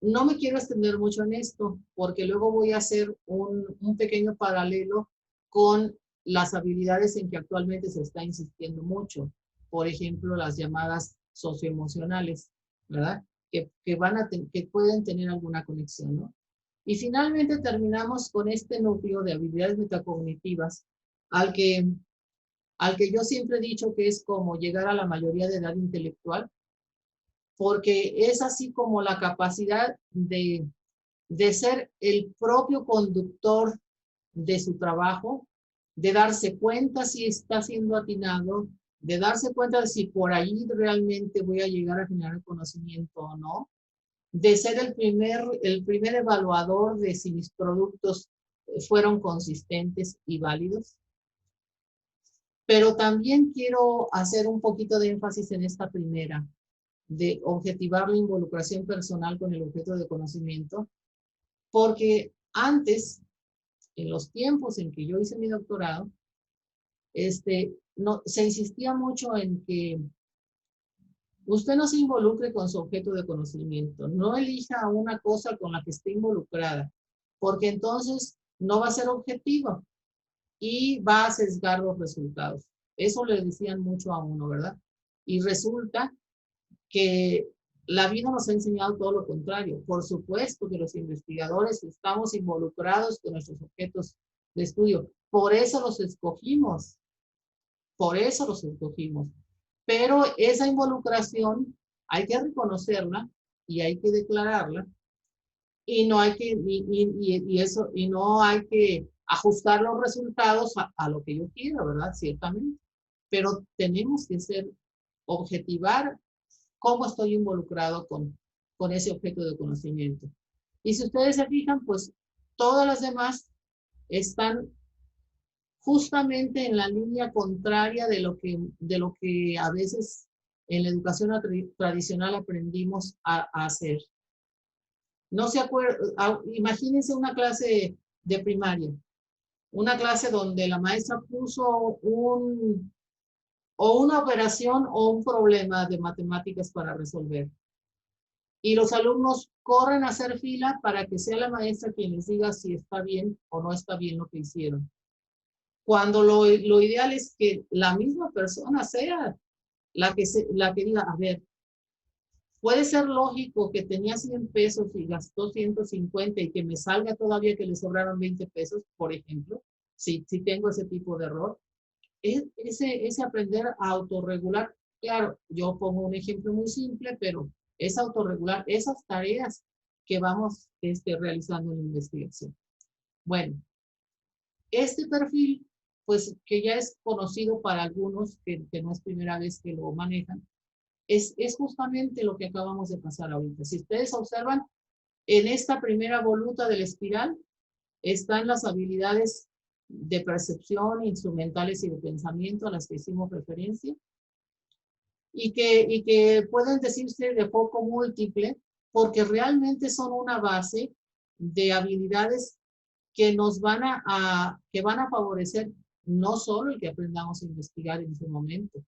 No me quiero extender mucho en esto, porque luego voy a hacer un pequeño paralelo con las habilidades en que actualmente se está insistiendo mucho. Por ejemplo, las llamadas socioemocionales, ¿verdad? Que pueden tener alguna conexión, ¿no? Y finalmente terminamos con este núcleo de habilidades metacognitivas, al que yo siempre he dicho que es como llegar a la mayoría de edad intelectual, porque es así como la capacidad de ser el propio conductor de su trabajo, de darse cuenta si está siendo atinado, de darse cuenta de si por ahí realmente voy a llegar a generar conocimiento o no, de ser el primer evaluador de si mis productos fueron consistentes y válidos. Pero también quiero hacer un poquito de énfasis en esta primera, de objetivar la involucración personal con el objeto de conocimiento, porque antes, en los tiempos en que yo hice mi doctorado, se insistía mucho en que usted no se involucre con su objeto de conocimiento, no elija una cosa con la que esté involucrada, porque entonces no va a ser objetivo y va a sesgar los resultados. Eso le decían mucho a uno, ¿verdad? Y resulta que la vida nos ha enseñado todo lo contrario. Por supuesto que los investigadores estamos involucrados con nuestros objetos de estudio. Por eso los escogimos. Por eso los escogimos. Pero esa involucración hay que reconocerla y hay que declararla. Y no hay que, y no hay que ajustar los resultados a lo que yo quiera, ¿verdad? Ciertamente. Pero tenemos que objetivar cómo estoy involucrado con ese objeto de conocimiento. Y si ustedes se fijan, pues todas las demás están justamente en la línea contraria de lo que a veces en la educación tradicional aprendimos a hacer. No se acuerdan, imagínense una clase de primaria, una clase donde la maestra puso una operación o un problema de matemáticas para resolver. y los alumnos corren a hacer fila para que sea la maestra quien les diga si está bien o no está bien lo que hicieron. Cuando lo ideal es que la misma persona sea la que diga, a ver, puede ser lógico que tenía 100 pesos y gastó 150 y que me salga todavía que le sobraron 20 pesos, por ejemplo, si tengo ese tipo de error. Ese aprender a autorregular, claro, yo pongo un ejemplo muy simple, pero es autorregular esas tareas que vamos realizando en la investigación. Bueno, este perfil, pues que ya es conocido para algunos, que no es primera vez que lo manejan, es justamente lo que acabamos de pasar ahorita. Si ustedes observan, en esta primera voluta de la espiral están las habilidades de percepción, instrumentales y de pensamiento a las que hicimos referencia, y que pueden decirse de foco múltiple, porque realmente son una base de habilidades que nos van que van a favorecer no solo el que aprendamos a investigar en ese momento,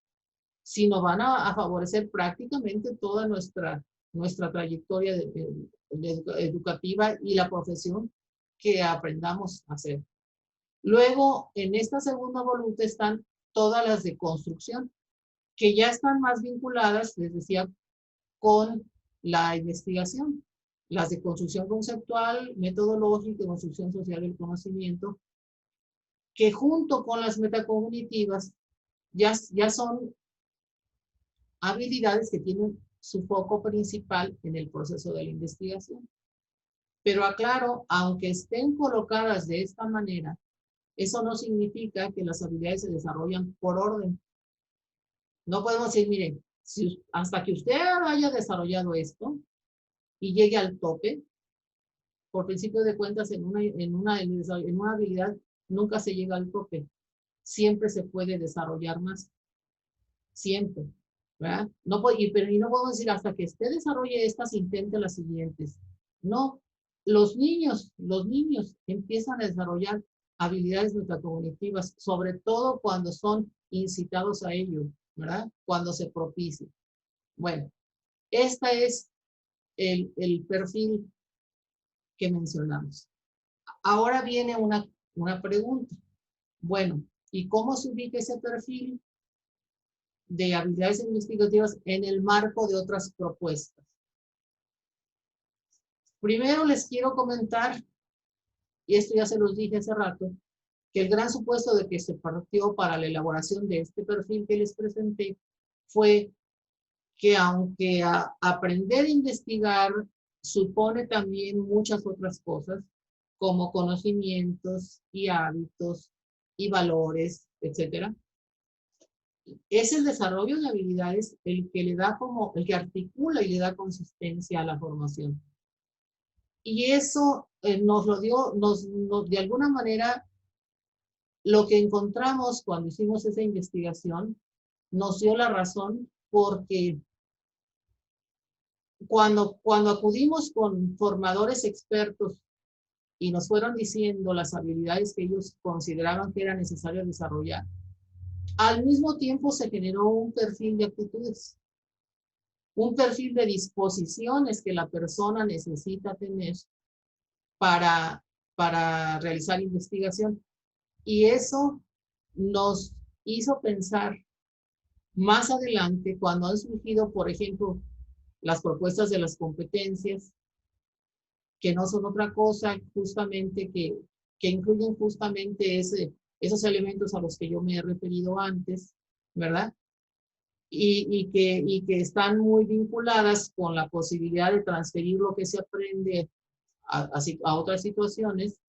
sino van a favorecer prácticamente toda nuestra trayectoria educativa y la profesión que aprendamos a hacer. Luego, en esta segunda voluta están todas las de construcción, que ya están más vinculadas, les decía, con la investigación. Las de construcción conceptual, metodológica y construcción social del conocimiento, que junto con las metacognitivas ya son habilidades que tienen su foco principal en el proceso de la investigación. Pero aclaro, aunque estén colocadas de esta manera, eso no significa que las habilidades se desarrollan por orden. No podemos decir, miren, hasta que usted haya desarrollado esto y llegue al tope, por principio de cuentas, en una habilidad nunca se llega al tope. Siempre se puede desarrollar más. Siempre. ¿Verdad? No podemos decir hasta que usted desarrolle estas, intente las siguientes. No. Los niños empiezan a desarrollar habilidades metacognitivas, sobre todo cuando son incitados a ello, ¿verdad? Cuando se propicia. Bueno, este es el perfil que mencionamos. Ahora viene una pregunta. Bueno, ¿y cómo se ubica ese perfil de habilidades investigativas en el marco de otras propuestas? Primero les quiero comentar, y esto ya se los dije hace rato, que el gran supuesto de que se partió para la elaboración de este perfil que les presenté fue que aunque aprender a investigar supone también muchas otras cosas, como conocimientos y hábitos y valores, etcétera, es el desarrollo de habilidades el que articula y le da consistencia a la formación. Y eso nos lo dio, de alguna manera, lo que encontramos cuando hicimos esa investigación, nos dio la razón, porque cuando acudimos con formadores expertos y nos fueron diciendo las habilidades que ellos consideraban que era necesario desarrollar, al mismo tiempo se generó un perfil de actitudes, un perfil de disposiciones que la persona necesita tener para realizar investigación. Y eso nos hizo pensar más adelante, cuando han surgido, por ejemplo, las propuestas de las competencias, que no son otra cosa justamente que incluyen justamente esos elementos a los que yo me he referido antes, ¿verdad? Y que están muy vinculadas con la posibilidad de transferir lo que se aprende a otras situaciones.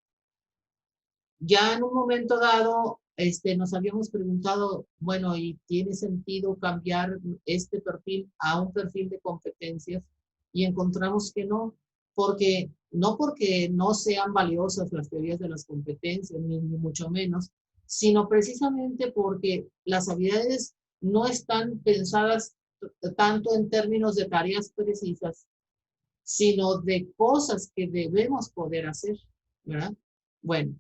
Ya en un momento dado, nos habíamos preguntado, bueno, ¿y tiene sentido cambiar este perfil a un perfil de competencias? Y encontramos que no, porque no sean valiosas las teorías de las competencias, ni mucho menos, sino precisamente porque las habilidades no están pensadas tanto en términos de tareas precisas, sino de cosas que debemos poder hacer, ¿verdad? Bueno,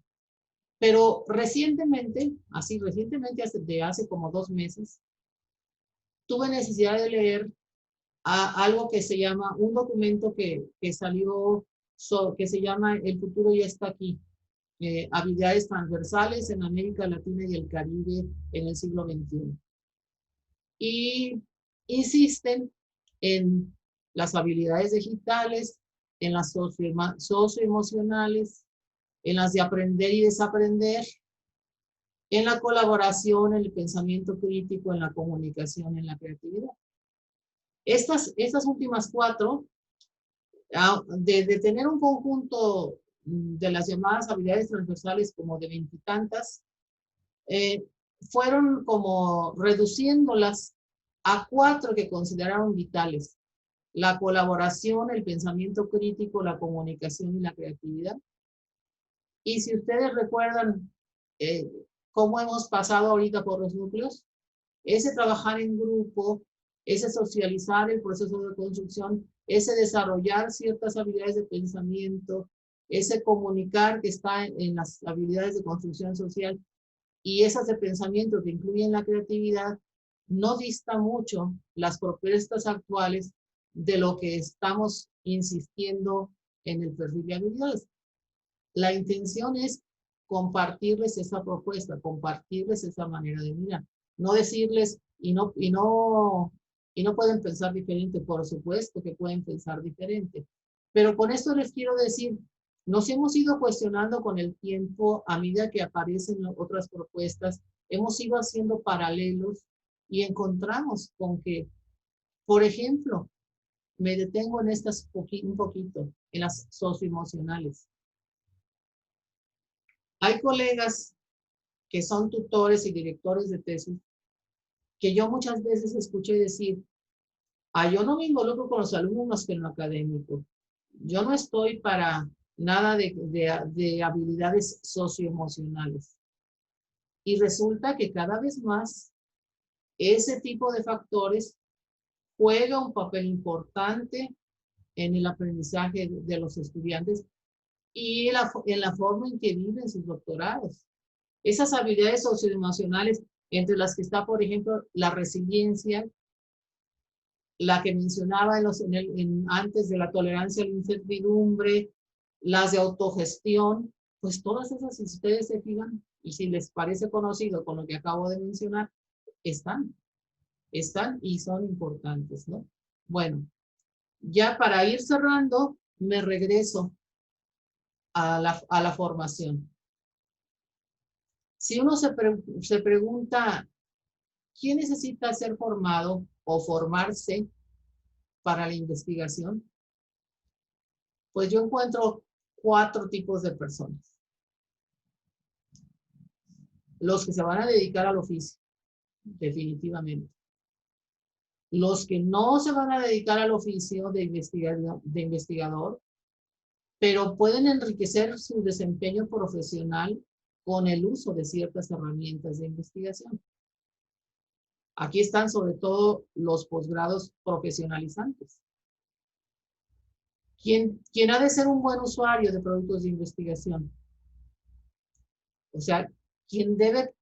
pero recientemente, hace como 2 meses, tuve necesidad de leer algo que se llama, un documento que salió, que se llama El futuro ya está aquí. Habilidades transversales en América Latina y el Caribe en el siglo XXI. Y insisten en las habilidades digitales, en las socioemocionales, en las de aprender y desaprender, en la colaboración, en el pensamiento crítico, en la comunicación, en la creatividad. Estas últimas 4, de tener un conjunto de las llamadas habilidades transversales como de 20 y tantas, fueron como reduciéndolas a 4 que consideraron vitales: la colaboración, el pensamiento crítico, la comunicación y la creatividad. Y si ustedes recuerdan cómo hemos pasado ahorita por los núcleos, ese trabajar en grupo, ese socializar el proceso de construcción, ese desarrollar ciertas habilidades de pensamiento, ese comunicar que está en las habilidades de construcción social, y esas de pensamiento que incluyen la creatividad, no dista mucho las propuestas actuales de lo que estamos insistiendo en el perfil de habilidades. La intención es compartirles esa propuesta, compartirles esa manera de mirar. No decirles, y no pueden pensar diferente. Por supuesto que pueden pensar diferente. Pero con esto les quiero decir, nos hemos ido cuestionando con el tiempo a medida que aparecen otras propuestas. Hemos ido haciendo paralelos y encontramos con que, por ejemplo, me detengo en estas un poquito, en las socioemocionales. Hay colegas que son tutores y directores de tesis que yo muchas veces escuché decir, yo no me involucro con los alumnos más que en lo académico. Yo no estoy para nada de habilidades socioemocionales. Y resulta que cada vez más ese tipo de factores juega un papel importante en el aprendizaje de los estudiantes y en la forma en que viven sus doctorados. Esas habilidades socioemocionales, entre las que está, por ejemplo, la resiliencia, la que mencionaba antes de la tolerancia a la incertidumbre, las de autogestión, pues todas esas, si ustedes se fijan, y si les parece conocido con lo que acabo de mencionar, están y son importantes, ¿no? Bueno, ya para ir cerrando, me regreso a la formación. Si uno se pregunta, ¿quién necesita ser formado o formarse para la investigación? Pues yo encuentro 4 tipos de personas. Los que se van a dedicar al oficio, definitivamente. Los que no se van a dedicar al oficio de investigador, pero pueden enriquecer su desempeño profesional con el uso de ciertas herramientas de investigación. Aquí están sobre todo los posgrados profesionalizantes. ¿Quién ha de ser un buen usuario de productos de investigación? O sea, ¿quién debe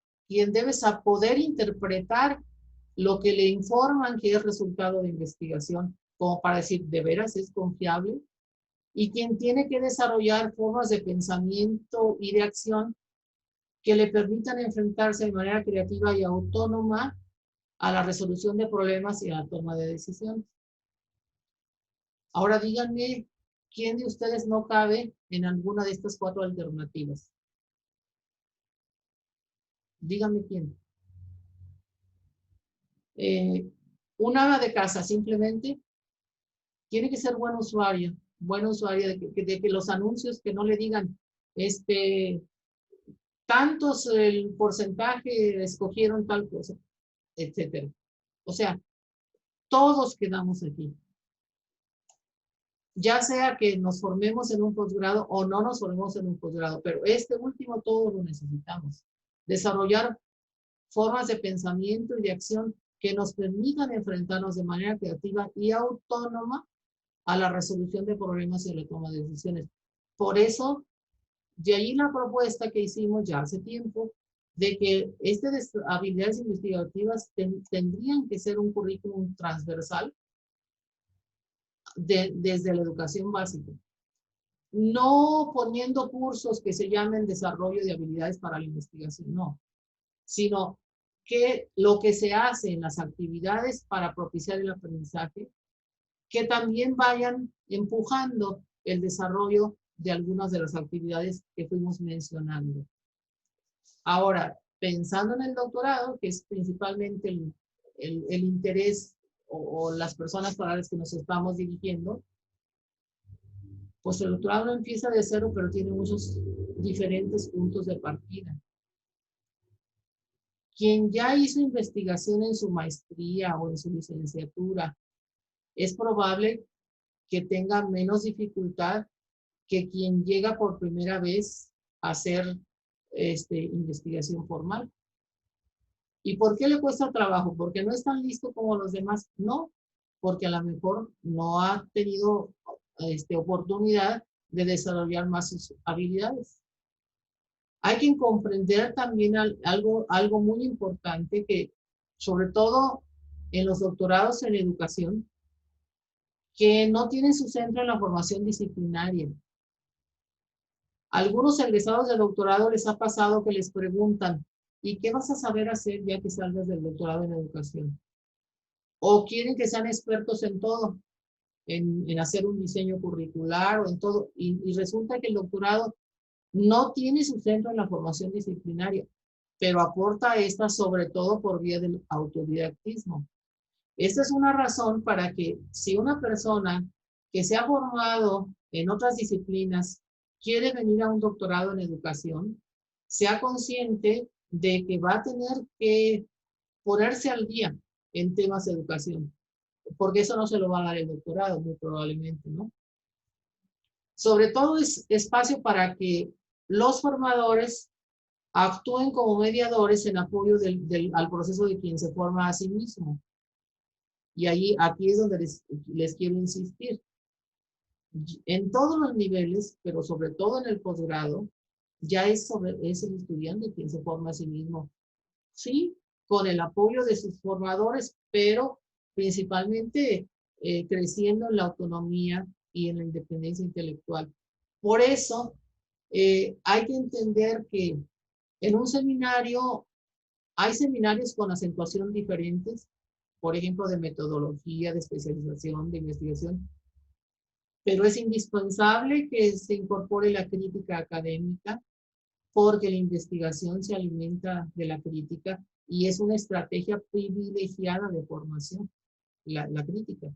poder interpretar lo que le informan que es resultado de investigación, como para decir, ¿de veras es confiable? Y quien tiene que desarrollar formas de pensamiento y de acción que le permitan enfrentarse de manera creativa y autónoma a la resolución de problemas y a la toma de decisiones. Ahora díganme, ¿quién de ustedes no cabe en alguna de estas 4 alternativas? Díganme quién. Un ama de casa simplemente tiene que ser buen usuario de que los anuncios que no le digan, tantos el porcentaje escogieron tal cosa, etcétera. O sea, todos quedamos aquí. Ya sea que nos formemos en un posgrado o no nos formemos en un posgrado, pero este último todos lo necesitamos. Desarrollar formas de pensamiento y de acción que nos permitan enfrentarnos de manera creativa y autónoma a la resolución de problemas y a la toma de decisiones. Por eso, de ahí la propuesta que hicimos ya hace tiempo, de que estas habilidades investigativas tendrían que ser un currículum transversal desde la educación básica. No poniendo cursos que se llamen desarrollo de habilidades para la investigación, no, sino que lo que se hace en las actividades para propiciar el aprendizaje, que también vayan empujando el desarrollo de algunas de las actividades que fuimos mencionando. Ahora, pensando en el doctorado, que es principalmente el interés o las personas para las que nos estamos dirigiendo, pues el doctorado no empieza de cero, pero tiene muchos diferentes puntos de partida. Quien ya hizo investigación en su maestría o en su licenciatura, es probable que tenga menos dificultad que quien llega por primera vez a hacer investigación formal. ¿Y por qué le cuesta trabajo? ¿Porque no es tan listo como los demás? No, porque a lo mejor no ha tenido oportunidad de desarrollar más sus habilidades. Hay que comprender también algo muy importante que, sobre todo en los doctorados en educación, que no tienen su centro en la formación disciplinaria. Algunos egresados de doctorado les ha pasado que les preguntan, ¿y qué vas a saber hacer ya que salgas del doctorado en educación? O quieren que sean expertos en todo, en hacer un diseño curricular o en todo. Y resulta que el doctorado no tiene su centro en la formación disciplinaria, pero aporta esta sobre todo por vía del autodidactismo. Esta es una razón para que si una persona que se ha formado en otras disciplinas quiere venir a un doctorado en educación, sea consciente de que va a tener que ponerse al día en temas de educación, porque eso no se lo va a dar el doctorado, muy probablemente, ¿no? Sobre todo es espacio para que los formadores actúen como mediadores en apoyo al proceso de quien se forma a sí mismo. Y aquí es donde les quiero insistir. En todos los niveles, pero sobre todo en el posgrado, ya es el estudiante quien se forma a sí mismo. Sí, con el apoyo de sus formadores, pero principalmente creciendo en la autonomía y en la independencia intelectual. Por eso, hay que entender que en un seminario, hay seminarios con acentuación diferentes, por ejemplo, de metodología, de especialización, de investigación, pero es indispensable que se incorpore la crítica académica porque la investigación se alimenta de la crítica y es una estrategia privilegiada de formación, la crítica.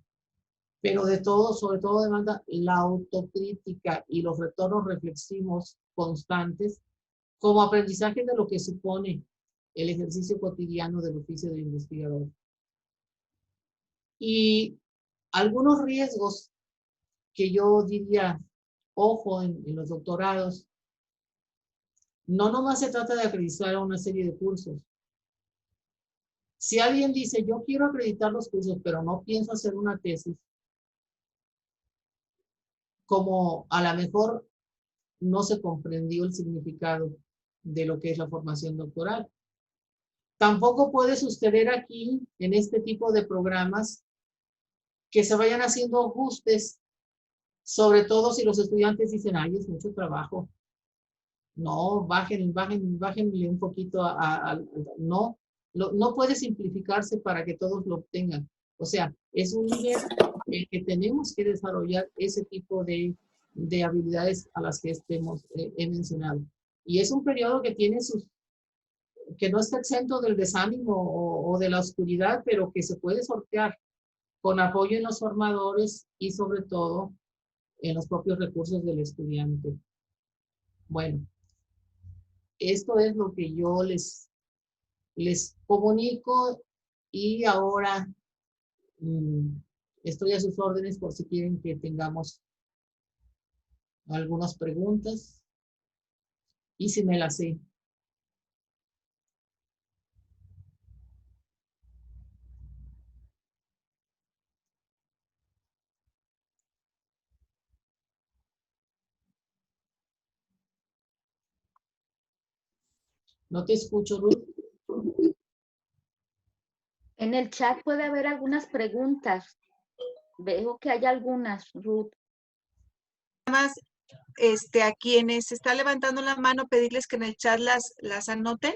Pero de todo, sobre todo demanda la autocrítica y los retornos reflexivos constantes como aprendizaje de lo que supone el ejercicio cotidiano del oficio de investigador. Y algunos riesgos que yo diría, ojo, en los doctorados, no nomás se trata de acreditar una serie de cursos. Si alguien dice, yo quiero acreditar los cursos, pero no pienso hacer una tesis, como a lo mejor no se comprendió el significado de lo que es la formación doctoral. Tampoco puede suceder aquí, en este tipo de programas, que se vayan haciendo ajustes, sobre todo si los estudiantes dicen, ay, es mucho trabajo. No, bájenle un poquito no, no puede simplificarse para que todos lo obtengan. O sea, es un nivel que tenemos que desarrollar ese tipo de habilidades a las que he mencionado. Y es un periodo que tiene que no está exento del desánimo o de la oscuridad, pero que se puede sortear con apoyo en los formadores y sobre todo en los propios recursos del estudiante. Bueno, esto es lo que yo les comunico y ahora estoy a sus órdenes por si quieren que tengamos algunas preguntas y si me las sé. No te escucho, Ruth. En el chat puede haber algunas preguntas. Veo que hay algunas, Ruth. Nada más, a quienes están levantando la mano, pedirles que en el chat las anoten.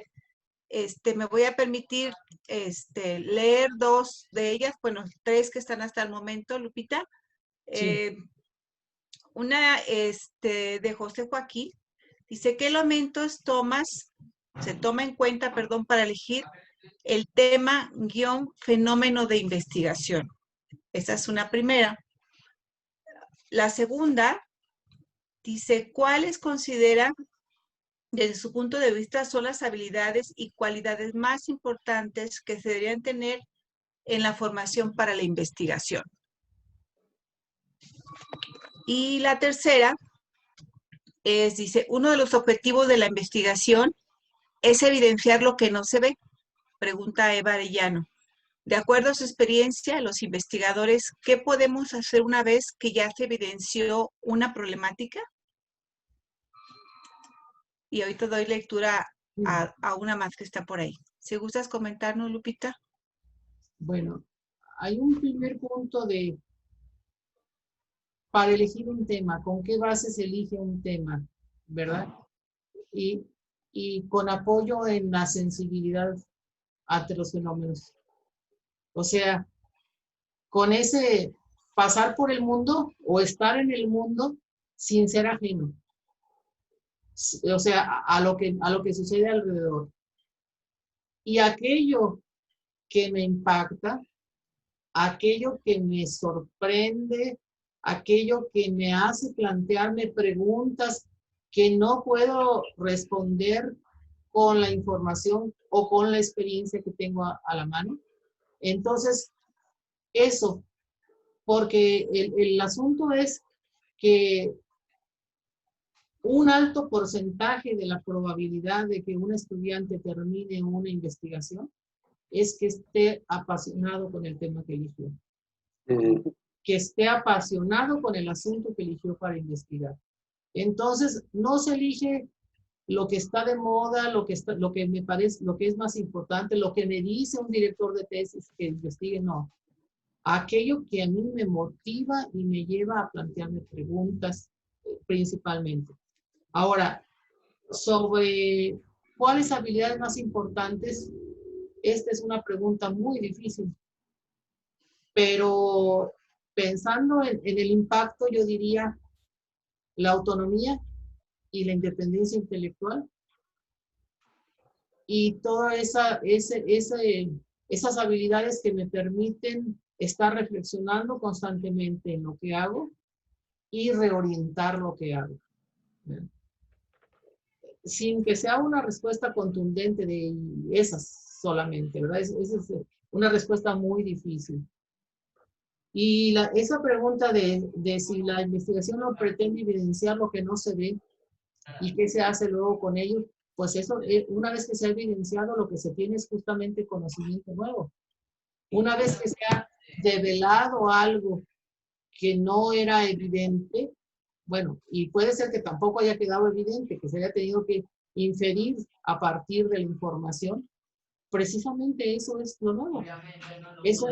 Me voy a permitir leer 2 de ellas, bueno, 3 que están hasta el momento, Lupita. Sí. Una de José Joaquín, dice, ¿qué elementos se toma en cuenta, perdón, para elegir el tema fenómeno de investigación? Esa es una primera. La segunda dice, ¿cuáles consideran desde su punto de vista son las habilidades y cualidades más importantes que se deberían tener en la formación para la investigación? Y la tercera dice, uno de los objetivos de la investigación es evidenciar lo que no se ve. Pregunta Eva Arellano. De acuerdo a su experiencia, los investigadores, ¿qué podemos hacer una vez que ya se evidenció una problemática? Y ahorita doy lectura a una más que está por ahí. Si gustas comentarnos, Lupita. Bueno, hay un primer punto para elegir un tema, ¿con qué base se elige un tema? ¿Verdad? Y con apoyo en la sensibilidad ante los fenómenos. O sea, con ese pasar por el mundo o estar en el mundo sin ser ajeno. O sea, a lo que sucede alrededor. Y aquello que me impacta, aquello que me sorprende, aquello que me hace plantearme preguntas que no puedo responder con la información o con la experiencia que tengo a la mano. Entonces, eso, porque el asunto es que un alto porcentaje de la probabilidad de que un estudiante termine una investigación es que esté apasionado con el tema que eligió. Que esté apasionado con el asunto que eligió para investigar. Entonces, no se elige lo que está de moda, lo que me parece, lo que es más importante, lo que me dice un director de tesis que investigue, no. Aquello que a mí me motiva y me lleva a plantearme preguntas principalmente. Ahora, sobre cuáles habilidades más importantes, esta es una pregunta muy difícil, pero pensando en el impacto, yo diría la autonomía y la independencia intelectual y todas esas habilidades que me permiten estar reflexionando constantemente en lo que hago y reorientar lo que hago. Sin que sea una respuesta contundente de esas solamente, ¿verdad? Esa es una respuesta muy difícil. Y esa pregunta de si la investigación no pretende evidenciar lo que no se ve y qué se hace luego con ello, pues eso, una vez que se ha evidenciado, lo que se tiene es justamente conocimiento nuevo. Una vez que se ha develado algo que no era evidente, bueno, y puede ser que tampoco haya quedado evidente, que se haya tenido que inferir a partir de la información, precisamente eso es lo nuevo. Ese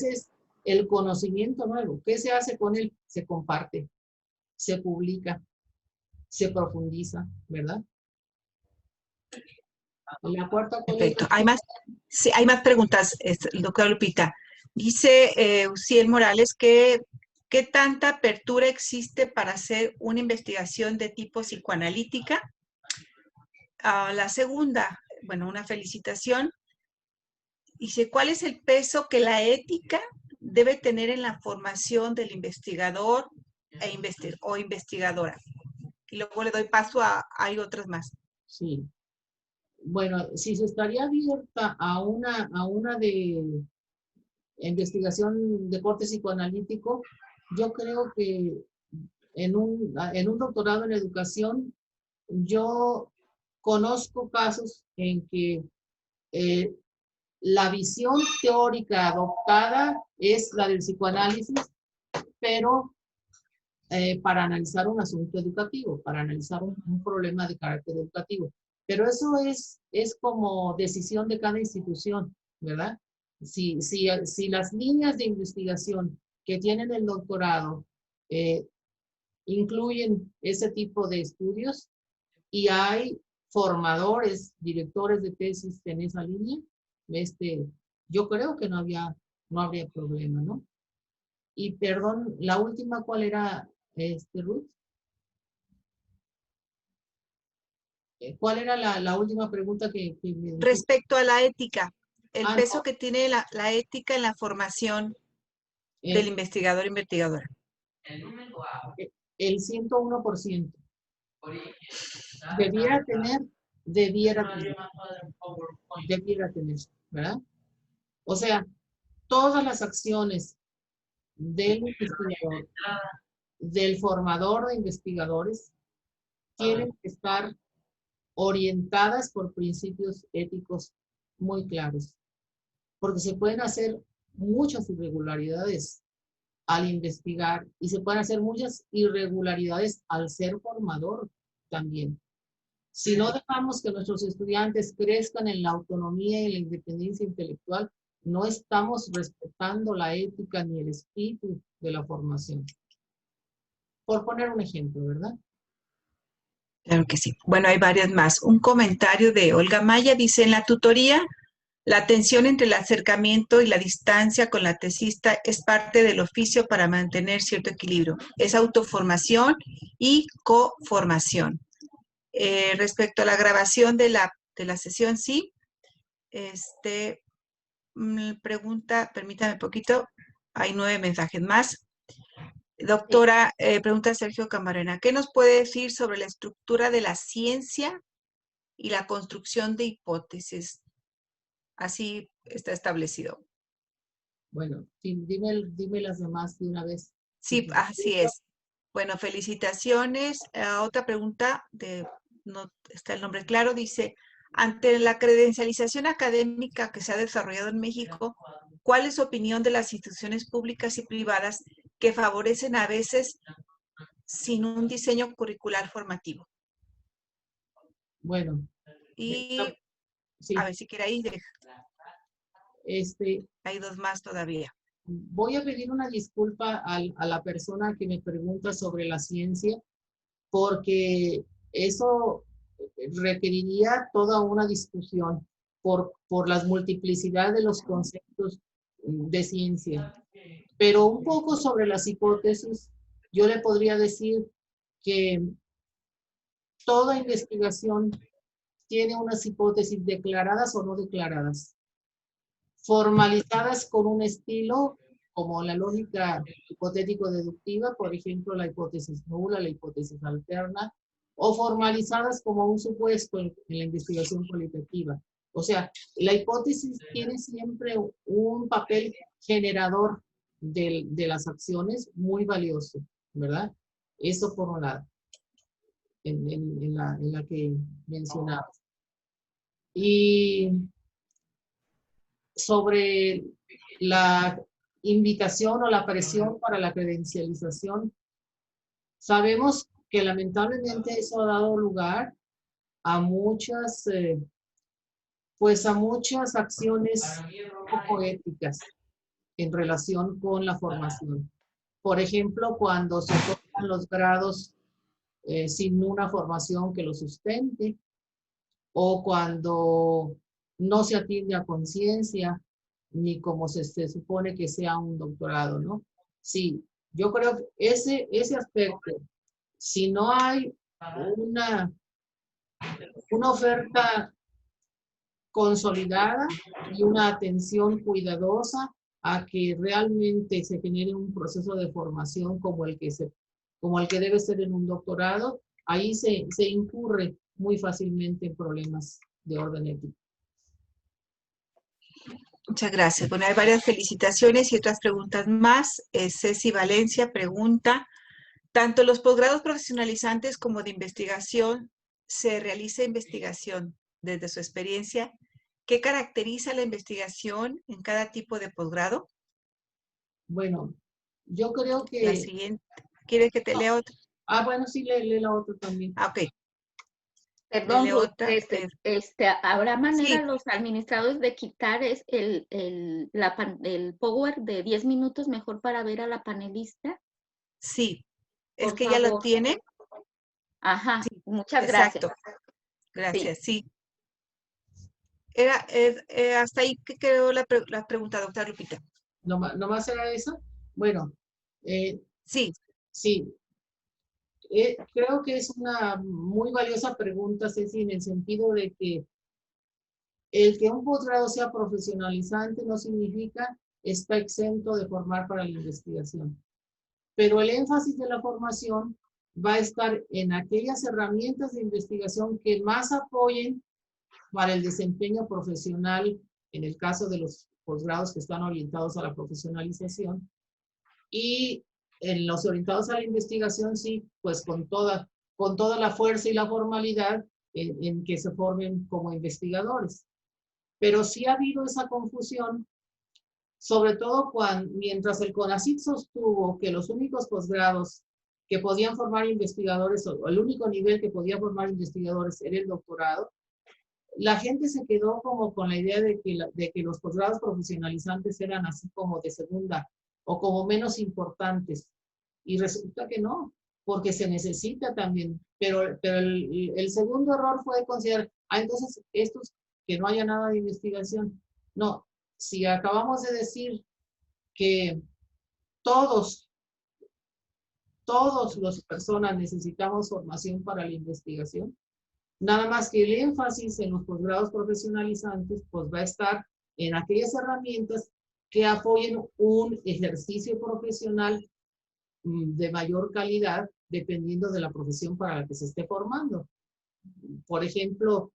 es el conocimiento nuevo. ¿Qué se hace con él? Se comparte, se publica, se profundiza, ¿verdad? La cuarta. Perfecto. Sí, hay más preguntas, doctora Lupita. Dice Uciel Morales que ¿qué tanta apertura existe para hacer una investigación de tipo psicoanalítica? La segunda, bueno, una felicitación. Dice, ¿cuál es el peso que la ética debe tener en la formación del investigador o investigadora? Y luego le doy paso hay otras más. Sí. Bueno, si se estaría abierta a una de investigación de corte psicoanalítico, yo creo que en un doctorado en educación, yo conozco casos en que la visión teórica adoptada es la del psicoanálisis, pero para analizar un asunto educativo, para analizar un problema de carácter educativo. Pero eso es como decisión de cada institución, ¿verdad? Si las líneas de investigación que tienen el doctorado incluyen ese tipo de estudios y hay formadores, directores de tesis en esa línea, yo creo que no habría problema, ¿no? Y perdón, la última, ¿cuál era, Ruth? ¿Cuál era la última pregunta que me dijiste? Respecto a la ética, el peso No, que tiene la ética en la formación del investigador e investigadora. El 101%. Debiera tener, ¿verdad? O sea, todas las acciones del investigador, del formador de investigadores, tienen que estar orientadas por principios éticos muy claros, porque se pueden hacer muchas irregularidades al investigar y se pueden hacer muchas irregularidades al ser formador también. Si no dejamos que nuestros estudiantes crezcan en la autonomía y la independencia intelectual, no estamos respetando la ética ni el espíritu de la formación. Por poner un ejemplo, ¿verdad? Claro que sí. Bueno, hay varias más. Un comentario de Olga Maya dice, en la tutoría, la tensión entre el acercamiento y la distancia con la tesista es parte del oficio para mantener cierto equilibrio. Es autoformación y coformación. Respecto a la grabación de la sesión, sí. Pregunta, permítame un poquito, hay 9 mensajes más. Doctora, pregunta Sergio Camarena, ¿qué nos puede decir sobre la estructura de la ciencia y la construcción de hipótesis? Así está establecido. Bueno, dime las demás de una vez. Sí, así es. Bueno, felicitaciones. Otra pregunta, no está el nombre claro, dice, ante la credencialización académica que se ha desarrollado en México, ¿cuál es su opinión de las instituciones públicas y privadas que favorecen a veces sin un diseño curricular formativo? Bueno. Y Sí. a ver si quiere ahí. Hay 2 más todavía. Voy a pedir una disculpa a la persona que me pregunta sobre la ciencia, porque eso requeriría toda una discusión por las multiplicidad de los conceptos de ciencia. Pero un poco sobre las hipótesis, yo le podría decir que toda investigación tiene unas hipótesis declaradas o no declaradas, formalizadas con un estilo como la lógica hipotético-deductiva, por ejemplo, la hipótesis nula, la hipótesis alterna, o formalizadas como un supuesto en la investigación cualitativa. O sea, la hipótesis tiene siempre un papel generador de las acciones muy valioso, ¿verdad? Eso por un lado, en la que mencionaba. Y sobre la invitación o la presión para la credencialización, sabemos que lamentablemente eso ha dado lugar a muchas, a muchas acciones poco éticas en relación con la formación. Por ejemplo, cuando se otorgan los grados sin una formación que lo sustente, o cuando no se atiende a conciencia, ni como se supone que sea un doctorado, ¿no? Sí, yo creo que ese aspecto, si no hay una oferta consolidada y una atención cuidadosa a que realmente se genere un proceso de formación como el que debe ser en un doctorado, ahí se incurre muy fácilmente en problemas de orden ético. Muchas gracias. Bueno, hay varias felicitaciones y otras preguntas más. Ceci Valencia pregunta, tanto los posgrados profesionalizantes como de investigación, ¿se realiza investigación desde su experiencia? ¿Qué caracteriza la investigación en cada tipo de posgrado? Bueno, yo creo que... La siguiente. ¿Quiere que te lea otra? Bueno, sí, lee la otra también. Ok. Perdón, de Ruth, otra. ¿habrá manera Sí, los administradores de quitar el power de 10 minutos mejor para ver a la panelista? sí. Es Por que ya lo favor. tiene. Ajá, Sí, muchas gracias. exacto. Sí. Gracias, sí. Hasta ahí que quedó la pregunta, doctora Lupita. ¿Nomás era eso? Bueno, Sí, sí, creo que es una muy valiosa pregunta, Ceci, en el sentido de que el que un posgrado sea profesionalizante no significa está exento de formar para la investigación. Pero el énfasis de la formación va a estar en aquellas herramientas de investigación que más apoyen para el desempeño profesional, en el caso de los posgrados que están orientados a la profesionalización, y en los orientados a la investigación, sí, pues con toda la fuerza y la formalidad en que se formen como investigadores. Pero sí ha habido esa confusión, sobre todo mientras el CONACYT sostuvo que los únicos posgrados que podían formar investigadores, o el único nivel que podía formar investigadores era el doctorado, la gente se quedó como con la idea de que los posgrados profesionalizantes eran así como de segunda o como menos importantes. Y resulta que no, porque se necesita también. Pero el segundo error fue considerar, entonces estos que no haya nada de investigación. No, si acabamos de decir que todos las personas necesitamos formación para la investigación, nada más que el énfasis en los posgrados profesionalizantes pues va a estar en aquellas herramientas que apoyen un ejercicio profesional de mayor calidad dependiendo de la profesión para la que se esté formando. Por ejemplo,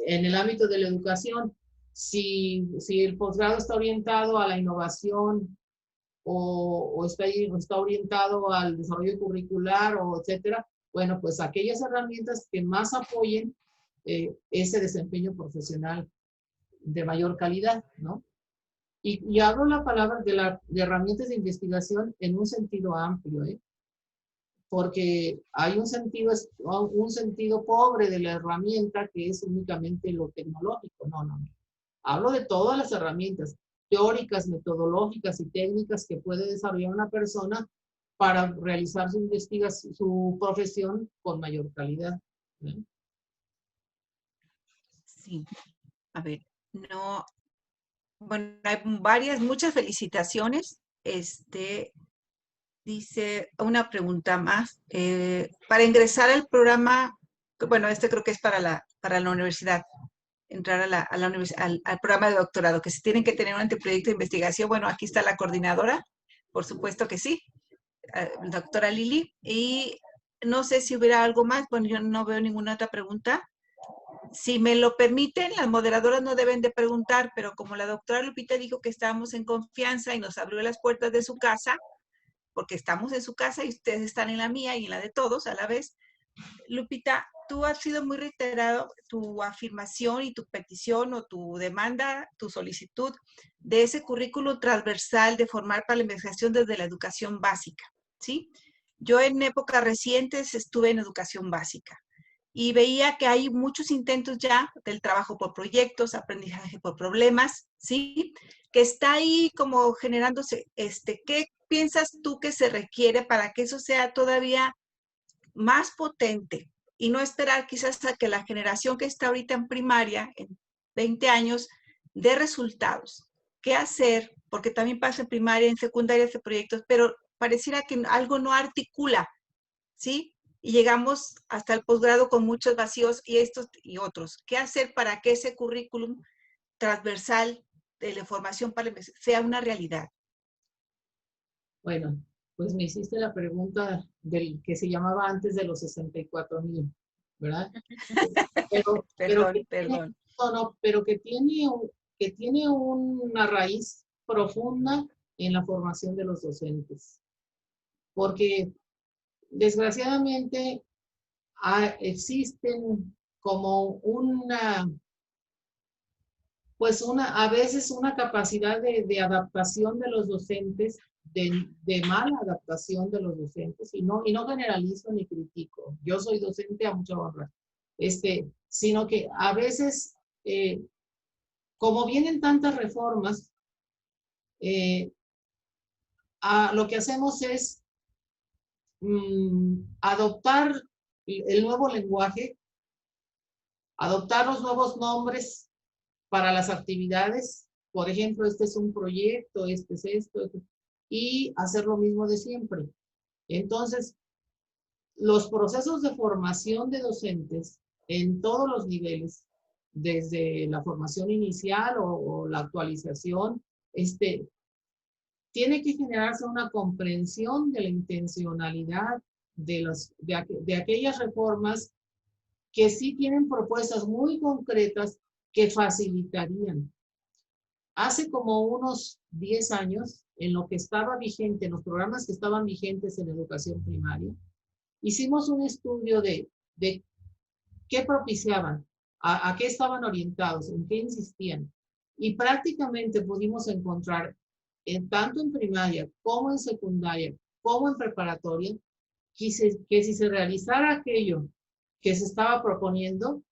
en el ámbito de la educación, si el posgrado está orientado a la innovación o está orientado al desarrollo curricular o etcétera, bueno, pues aquellas herramientas que más apoyen ese desempeño profesional de mayor calidad, ¿no? Y hablo la palabra de herramientas de investigación en un sentido amplio, ¿eh? Porque hay un sentido pobre de la herramienta que es únicamente lo tecnológico. No. Hablo de todas las herramientas teóricas, metodológicas y técnicas que puede desarrollar una persona para realizar su investigación, su profesión con mayor calidad, ¿eh? sí. A ver, no. Bueno, hay muchas felicitaciones. Dice una pregunta más. Para ingresar al programa, bueno, creo que es para la universidad, entrar al programa de doctorado, que se tienen que tener un anteproyecto de investigación. Bueno, aquí está la coordinadora, por supuesto que sí, doctora Lili. Y no sé si hubiera algo más. Bueno, yo no veo ninguna otra pregunta. Si me lo permiten, las moderadoras no deben de preguntar, pero como la doctora Lupita dijo que estábamos en confianza y nos abrió las puertas de su casa, porque estamos en su casa y ustedes están en la mía y en la de todos a la vez. Lupita, tú has sido muy reiterado tu afirmación y tu petición o tu demanda, tu solicitud de ese currículo transversal de formar para la investigación desde la educación básica, ¿sí? Yo en épocas recientes estuve en educación básica y veía que hay muchos intentos ya del trabajo por proyectos, aprendizaje por problemas, ¿sí? Que está ahí como generándose, ¿qué piensas tú que se requiere para que eso sea todavía más potente y no esperar quizás a que la generación que está ahorita en primaria, en 20 años, dé resultados? ¿Qué hacer? Porque también pasa en primaria, en secundaria hace proyectos, pero pareciera que algo no articula, ¿sí? Y llegamos hasta el posgrado con muchos vacíos y estos y otros. ¿Qué hacer para que ese currículum transversal de la formación sea una realidad? Bueno, pues me hiciste la pregunta del que se llamaba antes de los 64,000, ¿verdad? Perdón. Pero que tiene una raíz profunda en la formación de los docentes. Porque desgraciadamente existen como a veces una capacidad de adaptación de los docentes, de mala adaptación de los docentes, y no generalizo ni critico. Yo soy docente a mucha honra, sino que a veces, como vienen tantas reformas, lo que hacemos es adoptar el nuevo lenguaje, adoptar los nuevos nombres para las actividades. Por ejemplo, este es un proyecto, este es esto, y hacer lo mismo de siempre. Entonces, los procesos de formación de docentes en todos los niveles, desde la formación inicial o la actualización, tiene que generarse una comprensión de la intencionalidad de aquellas reformas que sí tienen propuestas muy concretas que facilitarían. Hace como unos 10 años, en lo que estaba vigente, en los programas que estaban vigentes en educación primaria, hicimos un estudio de qué propiciaban, a qué estaban orientados, en qué insistían. Y prácticamente pudimos encontrar, tanto en primaria como en secundaria, como en preparatoria, que si se realizara aquello que se estaba proponiendo,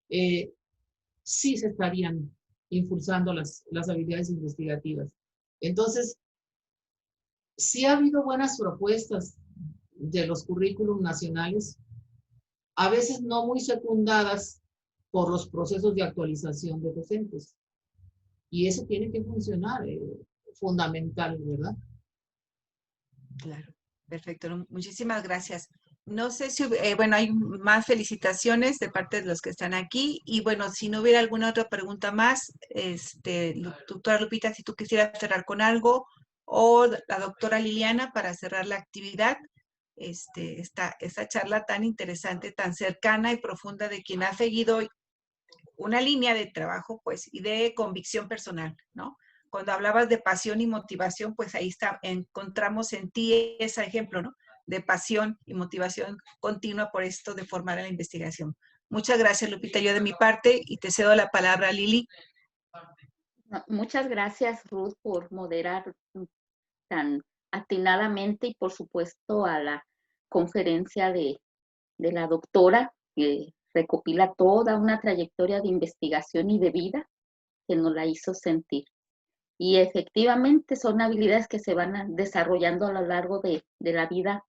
sí se estarían impulsando las habilidades investigativas. Entonces, sí ha habido buenas propuestas de los currículum nacionales, a veces no muy secundadas por los procesos de actualización de docentes. Y eso tiene que funcionar, fundamental, ¿verdad? Claro, perfecto. Muchísimas gracias. No sé si, bueno, hay más felicitaciones de parte de los que están aquí. Y bueno, si no hubiera alguna otra pregunta más, doctora Lupita, si tú quisieras cerrar con algo, o la doctora Liliana para cerrar la actividad, esta charla tan interesante, tan cercana y profunda de quien ha seguido una línea de trabajo, pues, y de convicción personal, ¿no? Cuando hablabas de pasión y motivación, pues ahí está, encontramos en ti ese ejemplo, ¿no? De pasión y motivación continua por esto de formar en la investigación. Muchas gracias, Lupita, yo de mi parte, y te cedo la palabra a Lili. Muchas gracias, Ruth, por moderar tan atinadamente y, por supuesto, a la conferencia de la doctora, que recopila toda una trayectoria de investigación y de vida que nos la hizo sentir. Y efectivamente son habilidades que se van desarrollando a lo largo de la vida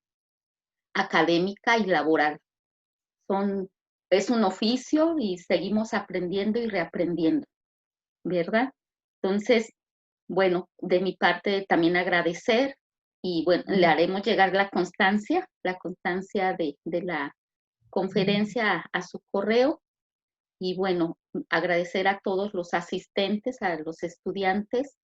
académica y laboral. Es un oficio y seguimos aprendiendo y reaprendiendo, ¿verdad? Entonces, bueno, de mi parte también agradecer y bueno, le haremos llegar la constancia de la conferencia a su correo. Y bueno, agradecer a todos los asistentes, a los estudiantes,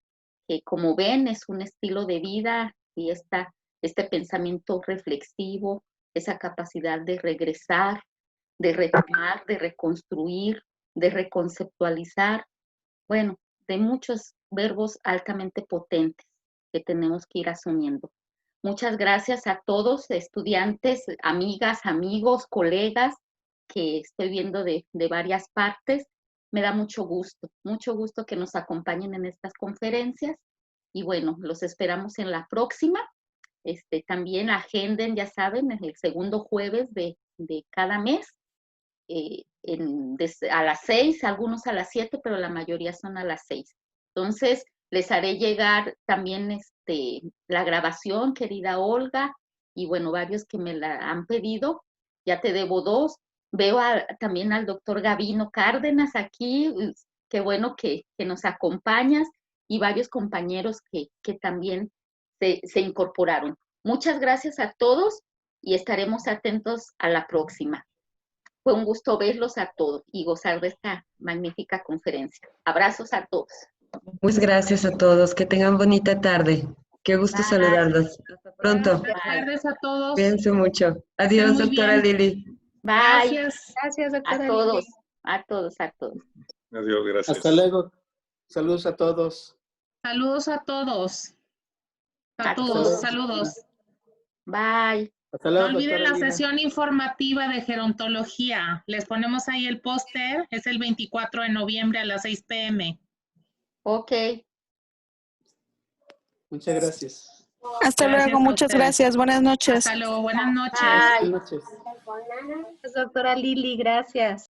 que como ven es un estilo de vida y este pensamiento reflexivo, esa capacidad de regresar, de retomar, de reconstruir, de reconceptualizar, bueno, de muchos verbos altamente potentes que tenemos que ir asumiendo. Muchas gracias a todos, estudiantes, amigas, amigos, colegas, que estoy viendo de varias partes. Me da mucho gusto que nos acompañen en estas conferencias. Y bueno, los esperamos en la próxima. También agenden, ya saben, el segundo jueves de cada mes, a las 6, algunos a las 7, pero la mayoría son a las 6. Entonces, les haré llegar también la grabación, querida Olga, y bueno, varios que me la han pedido. Ya te debo 2. Veo también al doctor Gavino Cárdenas aquí, qué bueno que nos acompañas, y varios compañeros que también se incorporaron. Muchas gracias a todos y estaremos atentos a la próxima. Fue un gusto verlos a todos y gozar de esta magnífica conferencia. Abrazos a todos. Muchas gracias a todos. Que tengan bonita tarde. Qué gusto saludarlos. Hasta pronto. Buenas tardes a todos. Cuídense mucho. Adiós, doctora Lili. Bye. Gracias, doctora A todos, Lili. a todos, a todos. Adiós, gracias. Hasta luego. Saludos a todos. Saludos a todos. A todos. Saludos. Bye. Hasta luego, No olviden doctora la Lina. sesión informativa de gerontología. Les ponemos ahí el póster. Es el 24 de noviembre a las 6 p.m. Ok. Muchas gracias. Hasta Gracias luego, a muchas ustedes. gracias. Buenas noches. Hasta luego, buenas noches. Buenas noches. Doctora Lili, gracias.